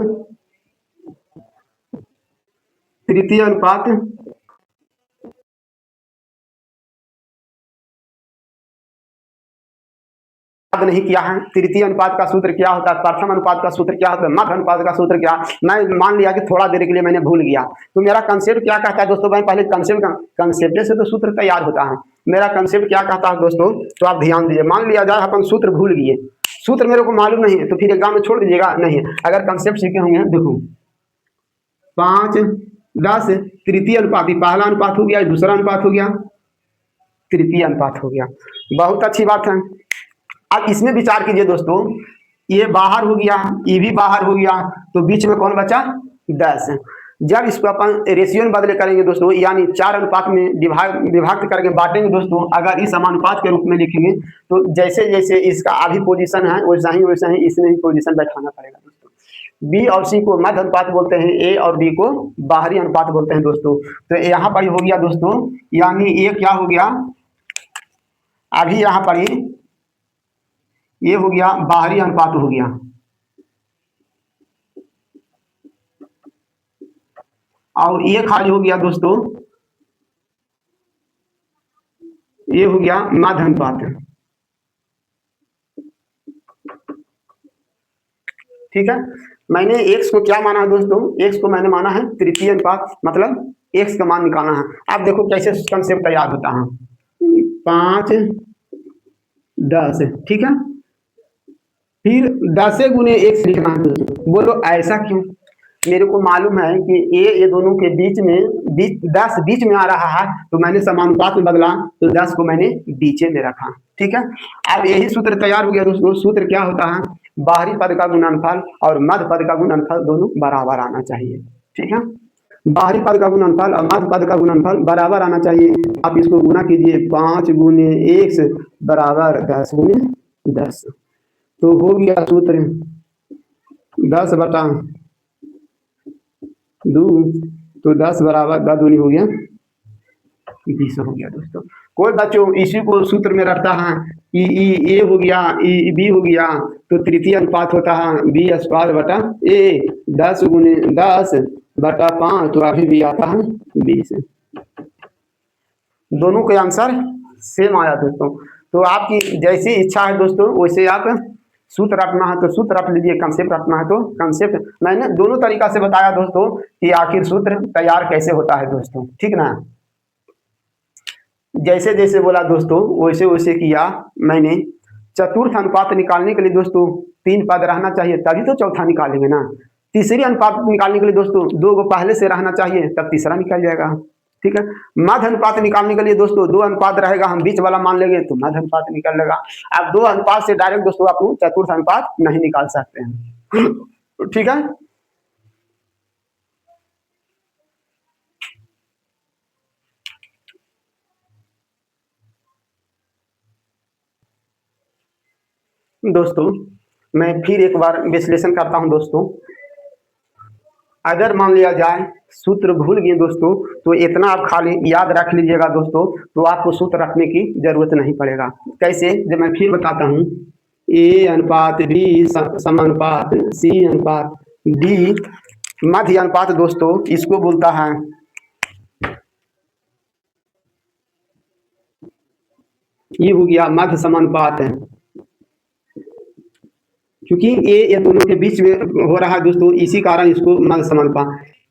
नहीं किया है। तृतीय अनुपात का सूत्र क्या होता है, प्रथम अनुपात का सूत्र क्या होता है, मध्य अनुपात का सूत्र क्या। मैं मान लिया कि थोड़ा देर के लिए मैंने भूल गया, तो मेरा कंसेप्ट क्या कहता है दोस्तों। मैं पहले कंसेप्ट से तो सूत्र तैयार होता है। मेरा कंसेप्ट क्या कहता है दोस्तों, तो आप ध्यान दीजिए। मान लिया जाए अपन सूत्र भूल गए, सूत्र मेरे को मालूम नहीं है, तो फिर एग्जाम में छोड़ दीजिएगा। नहीं, अगर कंसेप्ट सीखे होंगे, देखो 5 10 तृतीय अनुपात, पहला अनुपात हो गया, दूसरा अनुपात हो गया, तृतीय अनुपात हो गया। बहुत अच्छी बात है। अब इसमें विचार कीजिए दोस्तों, ये बाहर हो गया, ये भी बाहर हो गया, तो बीच में कौन बचा, 10। जब इसको अपन रेशियो में बदले करेंगे दोस्तों, यानी 4 अनुपात में विभाक्त करके बांटेंगे दोस्तों। अगर इस समानुपात के रूप में लिखेंगे तो जैसे जैसे इसका अभी पोजीशन है वैसा ही इसमें भी पोजीशन बैठाना पड़ेगा दोस्तों। बी और सी को मध्य अनुपात बोलते हैं, ए और बी को बाहरी अनुपात बोलते हैं दोस्तों। तो यहाँ पर हो गया दोस्तों, यानी ये क्या हो गया, अभी यहाँ पर ये हो गया बाहरी अनुपात हो गया, और ये खाली हो गया दोस्तों, ये हो गया मध्य अनुपात। ठीक है, मैंने x को क्या माना है दोस्तों, x को मैंने माना है तृतीय अनुपात, मतलब x का मान निकालना है। आप देखो कैसे कंसेप्ट तैयार होता है। 5 10, ठीक है, फिर 10 गुने x लिखना है दोस्तों। बोलो ऐसा क्यों, मेरे को मालूम है कि ये दोनों के बीच में 10 बीच में आ रहा है, तो मैंने समानुपात में बदला, तो 10 को मैंने बीचे में रखा। ठीक है, अब यही सूत्र तैयार हो गया दोस्तों। सूत्र क्या होता है, बाहरी पद का गुणनफल और मध्य पद का गुणनफल दोनों बराबर आना चाहिए। ठीक है, बाहरी पद का गुणनफल और मध्य पद का गुणनफल बराबर आना चाहिए। आप इसको गुना कीजिए, 5 गुने x बराबर 10 गुने 10, तो हो गया सूत्र 10 बटा 2, तो 10 बराबर 10 दूनी हो गया 20 हो गया दोस्तों। कोई बच्चों इसी को सूत्र में रखता है, ए हो गया, बी हो गया, तो तृतीय अनुपात होता है बी स्क्वायर बटा ए, 10 गुने 10 बटा 5, तो अभी भी आता है 20। दोनों के आंसर सेम आया दोस्तों। तो आपकी जैसी इच्छा है दोस्तों, वैसे आप सूत्र रखना है तो सूत्र रख लीजिए, कंसेप्ट रखना है तो कंसेप्ट। मैंने दोनों तरीका से बताया दोस्तों कि आखिर सूत्र तैयार कैसे होता है दोस्तों। ठीक ना, जैसे जैसे बोला दोस्तों वैसे वैसे किया मैंने। चतुर्थ अनुपात निकालने के लिए दोस्तों 3 पद रहना चाहिए, तभी तो चौथा निकालेंगे ना। तीसरी अनुपात निकालने के लिए दोस्तों 2 को पहले से रहना चाहिए, तब तीसरा निकल जाएगा। ठीक है, मध्य अनुपात निकालने के लिए दोस्तों 2 अनुपात रहेगा, हम बीच वाला मान लेंगे तो मध्य अनुपात निकल लेगा। अब 2 अनुपात से डायरेक्ट दोस्तों आप चतुर्थ अनुपात नहीं निकाल सकते हैं। ठीक है। दोस्तों मैं फिर एक बार विश्लेषण करता हूं दोस्तों। अगर मान लिया जाए सूत्र भूल गए दोस्तों, तो इतना आप खाली याद रख लीजिएगा दोस्तों, तो आपको सूत्र रखने की जरूरत नहीं पड़ेगा। कैसे, जब मैं फिर बताता हूँ, ए अनुपात बी समानुपात सी अनुपात डी मध्य अनुपात दोस्तों इसको बोलता है, ये हो गया मध्य समानुपात है। क्योंकि ये दोनों के बीच में हो रहा है दोस्तों, इसी कारण इसको मध्य समानुपात।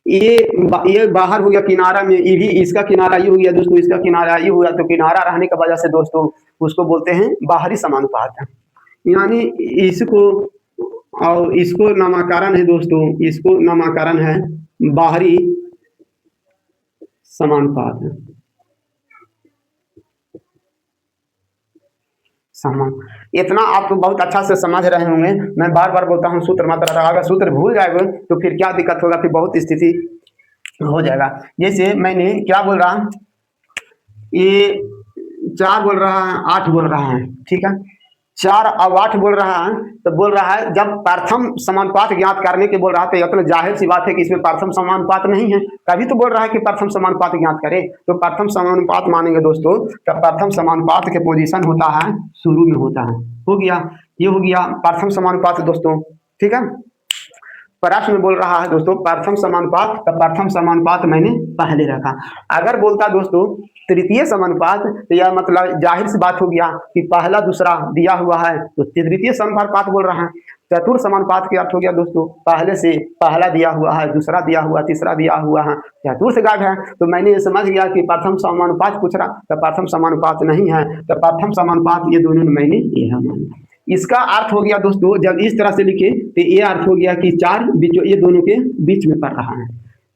ये बाहर हो गया किनारा में, ये भी इसका किनारा ये हो गया दोस्तों, इसका किनारा ये हो गया, तो किनारा रहने की वजह से दोस्तों उसको बोलते हैं बाहरी समानुपात है। यानी इसको और इसको नामकरण है दोस्तों, इसको नामकरण है बाहरी समानुपात है। समान, इतना आप तो बहुत अच्छा से समझ रहे होंगे। मैं बार बार बोलता हूँ सूत्र मत रटा, अगर सूत्र भूल जाएगा तो फिर क्या दिक्कत होगा, फिर बहुत स्थिति हो जाएगा। जैसे मैंने क्या बोल रहा, ये 4 बोल रहा है 8 बोल रहा है, ठीक है। 4 और 8 बोल रहा है, तो बोल रहा है जब प्रथम समानुपात ज्ञात करने के बोल रहा है, तो जाहिर सी बात है कि इसमें प्रथम समानुपात नहीं है, तभी तो बोल रहा है कि प्रथम समानुपात ज्ञात करें। तो प्रथम समानुपात मानेंगे दोस्तों, तो प्रथम समानुपात के पोजीशन होता है शुरू में होता है। हो गया, ये हो गया प्रथम समानुपात दोस्तों, ठीक है। प्रश्न में बोल रहा है दोस्तों प्रथम समानुपात, तो प्रथम समानुपात मैंने पहले रखा। अगर बोलता दोस्तों तृतीय समानुपात, तो यह मतलब जाहिर सी बात हो गया कि पहला दूसरा दिया हुआ है, तो तृतीय समानुपात बोल रहा है। चतुर्थ समानुपात के अर्थ हो गया दोस्तों, पहले से पहला दिया हुआ है, दूसरा दिया हुआ, तीसरा दिया हुआ है, चतुर्थ गायब है। तो मैंने ये समझ गया कि प्रथम समानुपात पूछ रहा, तो प्रथम समानुपात नहीं है, तो प्रथम समानुपात ये दोनों मैंने यह माना। इसका अर्थ हो गया दोस्तों, जब इस तरह से लिखे तो ये अर्थ हो गया कि 4 बीचों ये दोनों के बीच में पड़ रहा है,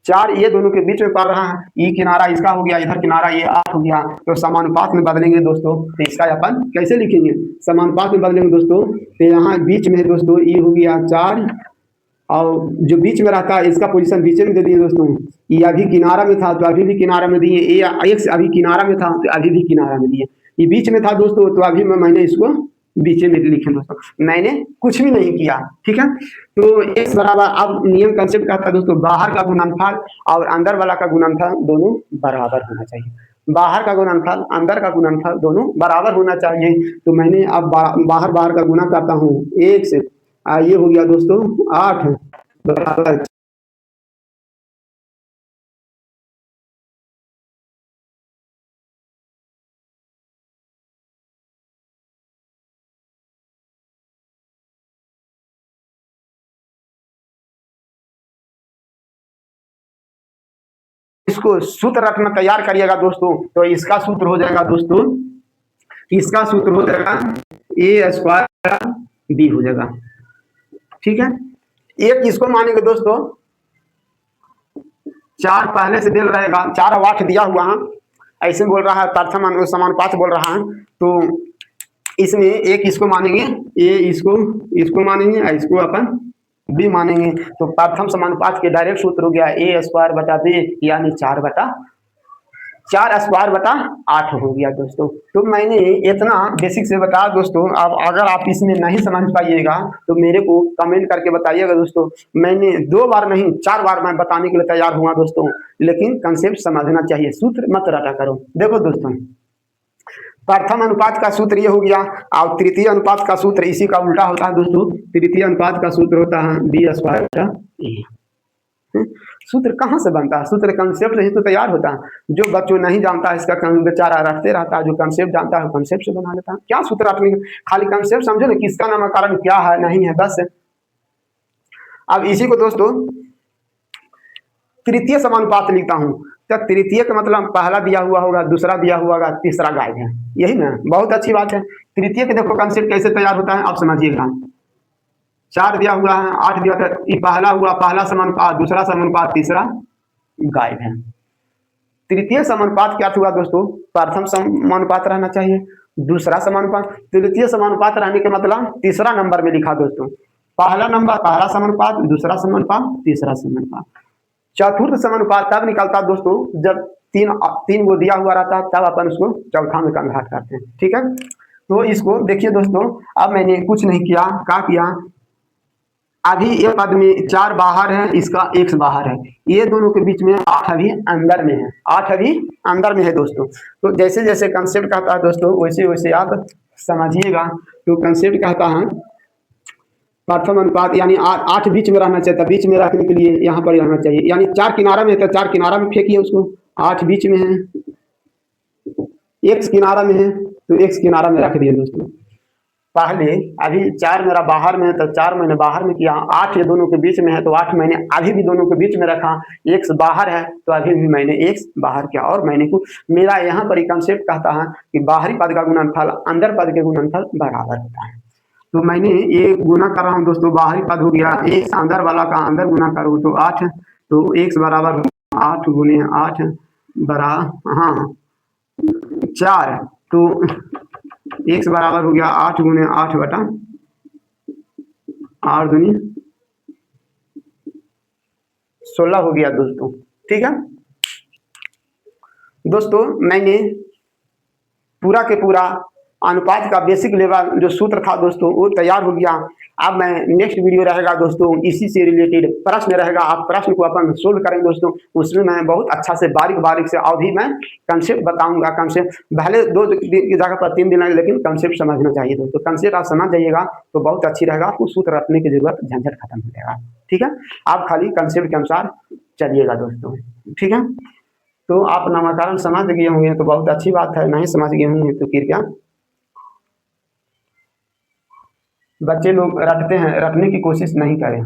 4 ये दोनों के बीच में पड़ रहा है। ये किनारा इसका हो गया, इधर किनारा ये 8 हो गया। तो समानुपात में बदलेंगे दोस्तों, तो इसका अपन कैसे लिखेंगे, समानुपात में बदलेंगे दोस्तों, तो यहाँ बीच में दोस्तों ये हो गया 4, और जो बीच में रहता है इसका पोजीशन बीच में दे दिए दोस्तों। ये अभी किनारा में था तो अभी भी किनारा में दिए, ये एक अभी किनारा में था तो अभी भी किनारा में दिए। ये बीच में था दोस्तों, तो अभी मैंने इसको बीच में लिखे दोस्तों, मैंने कुछ भी नहीं किया, ठीक है। तो x बराबर, अब नियम कंसेप्ट कहता है दोस्तों, बाहर का गुणनफल और अंदर वाला का गुणनफल दोनों बराबर होना चाहिए। बाहर का गुणनफल अंदर का गुणनफल दोनों बराबर होना चाहिए। तो मैंने अब बाहर बाहर का गुना करता हूँ 1 से, ये हो गया दोस्तों 8 बराबर, इसको सूत्र रखना तैयार करिएगा दोस्तों। तो इसका सूत्र हो जाएगा दोस्तों, इसका सूत्र हो जाएगा ए स्क्वायर बी हो जाएगा, ठीक है। एक इसको मानेंगे दोस्तों, 4 पहले से दिल रहेगा, 4 और 8 दिया हुआ है, ऐसे बोल रहा है प्रथम समानुपात बोल रहा है। तो इसमें एक इसको मानेंगे, ये इसको मानेंगे, इसको अपन बी मानेंगे। तो प्रथम समानुपात के डायरेक्ट सूत्र हो गया ए स्क्वायर बटा बी, यानी 4 स्क्वायर बटा 8 हो गया दोस्तों। तो मैंने इतना बेसिक से बताया दोस्तों। अब अगर आप इसमें नहीं समझ पाइएगा तो मेरे को कमेंट करके बताइएगा दोस्तों। मैंने 2 बार नहीं 4 बार मैं बताने के लिए तैयार हुआ दोस्तों, लेकिन कंसेप्ट समझना चाहिए, सूत्र मत रटा करो। देखो दोस्तों, प्रथम अनुपात का सूत्र ये हो गया, और तृतीय अनुपात का सूत्र इसी का उल्टा होता है दोस्तों। तृतीय अनुपात का सूत्र होता है बी स्क्वायर बटा ए। सूत्र कहाँ से बनता है, सूत्र कंसेप्ट ही तो तैयार होता है। जो बच्चों नहीं जानता है इसका बेचारा रटते रहता है, जो कंसेप्ट जानता है कंसेप्ट से बना लेता है। क्या सूत्र रटने, खाली कंसेप्ट समझो ना, किसका नामकरण क्या है नहीं है, बस। अब इसी को दोस्तों तृतीय समानुपात लिखता हूँ। तो तृतीय का मतलब पहला दिया हुआ होगा, दूसरा दिया हुआ होगा, तीसरा गायब है, यही ना, बहुत अच्छी बात है। तृतीय के देखो कंसेप्ट कैसे तैयार होता है, आप समझिएगा। 4 दिया हुआ है, 8 दिया था, ये पहला हुआ, पहला समानुपात, दूसरा समानुपात, तीसरा गायब है। तृतीय समानुपात क्या हुआ दोस्तों, प्रथम समानुपात रहना चाहिए, दूसरा समानुपात, तृतीय समानुपात रहने के मतलब तीसरा नंबर में लिखा दोस्तों। पहला नंबर पहला समानुपात, दूसरा समानुपात, तीसरा समानुपात, चतुर्थ समानुपात तब निकलता दोस्तों जब तीन तीन वो दिया हुआ रहता है, तब अपन उसको चौथा में कन्वर्ट करते हैं। ठीक है, तो इसको देखिए दोस्तों, अब मैंने कुछ नहीं किया, क्या किया, अभी ये पद में 4 बाहर है, इसका x बाहर है, ये दोनों के बीच में 8 अभी अंदर में है, 8 अभी अंदर में है दोस्तों। तो जैसे जैसे कंसेप्ट कहता है दोस्तों वैसे वैसे आप समझिएगा। तो कंसेप्ट कहता है प्रथम अनुपात, यानी 8 बीच में रहना चाहिए, बीच में रखने के लिए यहाँ पर रहना चाहिए, यानी 4 किनारा में है तो 4 किनारा में फेंकिए उसको, 8 बीच में है, x किनारा में है तो x किनारा में रख दिए दोस्तों। पहले अभी 4 मेरा बाहर में है तो 4 मैंने बाहर में किया, 8 ये दोनों के बीच में है तो 8 मैंने अभी भी दोनों के बीच में रखा, x बाहर है तो अभी भी मैंने x बाहर किया। और मैंने को मेरा यहाँ पर कंसेप्ट कहता है कि बाहरी पद का गुणनफल अंदर पद के गुणनफल बराबर होता है। तो मैंने ये गुना कर रहा हूँ दोस्तों, बाहरी पद हो गया x, अंदर वाला का अंदर गुना करो तो 8, तो x बराबर 8 गुने 8 बरा 4, तो x बराबर हो गया 8 गुने 8 बटा 8 दूनी 16 हो गया दोस्तों। ठीक है दोस्तों, मैंने पूरा के पूरा अनुपात का बेसिक लेवल जो सूत्र था दोस्तों वो तैयार हो गया। अब मैं नेक्स्ट वीडियो रहेगा दोस्तों, इसी से रिलेटेड प्रश्न रहेगा, आप प्रश्न को अपन सोल्व करेंगे दोस्तों, उसमें मैं बहुत अच्छा से बारीक बारीक से अभी मैं कंसेप्ट बताऊंगा। कंसेप्ट भले 2 दिन की जगह पर 3 दिन लगे, लेकिन कंसेप्ट समझना चाहिए दोस्तों। कंसेप्ट आप समझ जाइएगा तो बहुत अच्छी रहेगा, आपको सूत्र रखने की जरूरत झंझट खत्म हो जाएगा। ठीक है, आप खाली कंसेप्ट के अनुसार चलिएगा दोस्तों। ठीक है, तो आप नामकरण समझ गए होंगे तो बहुत अच्छी बात है, नहीं समझ गए होंगे तो कृपया, बच्चे लोग रटते हैं, रटने की कोशिश नहीं करें।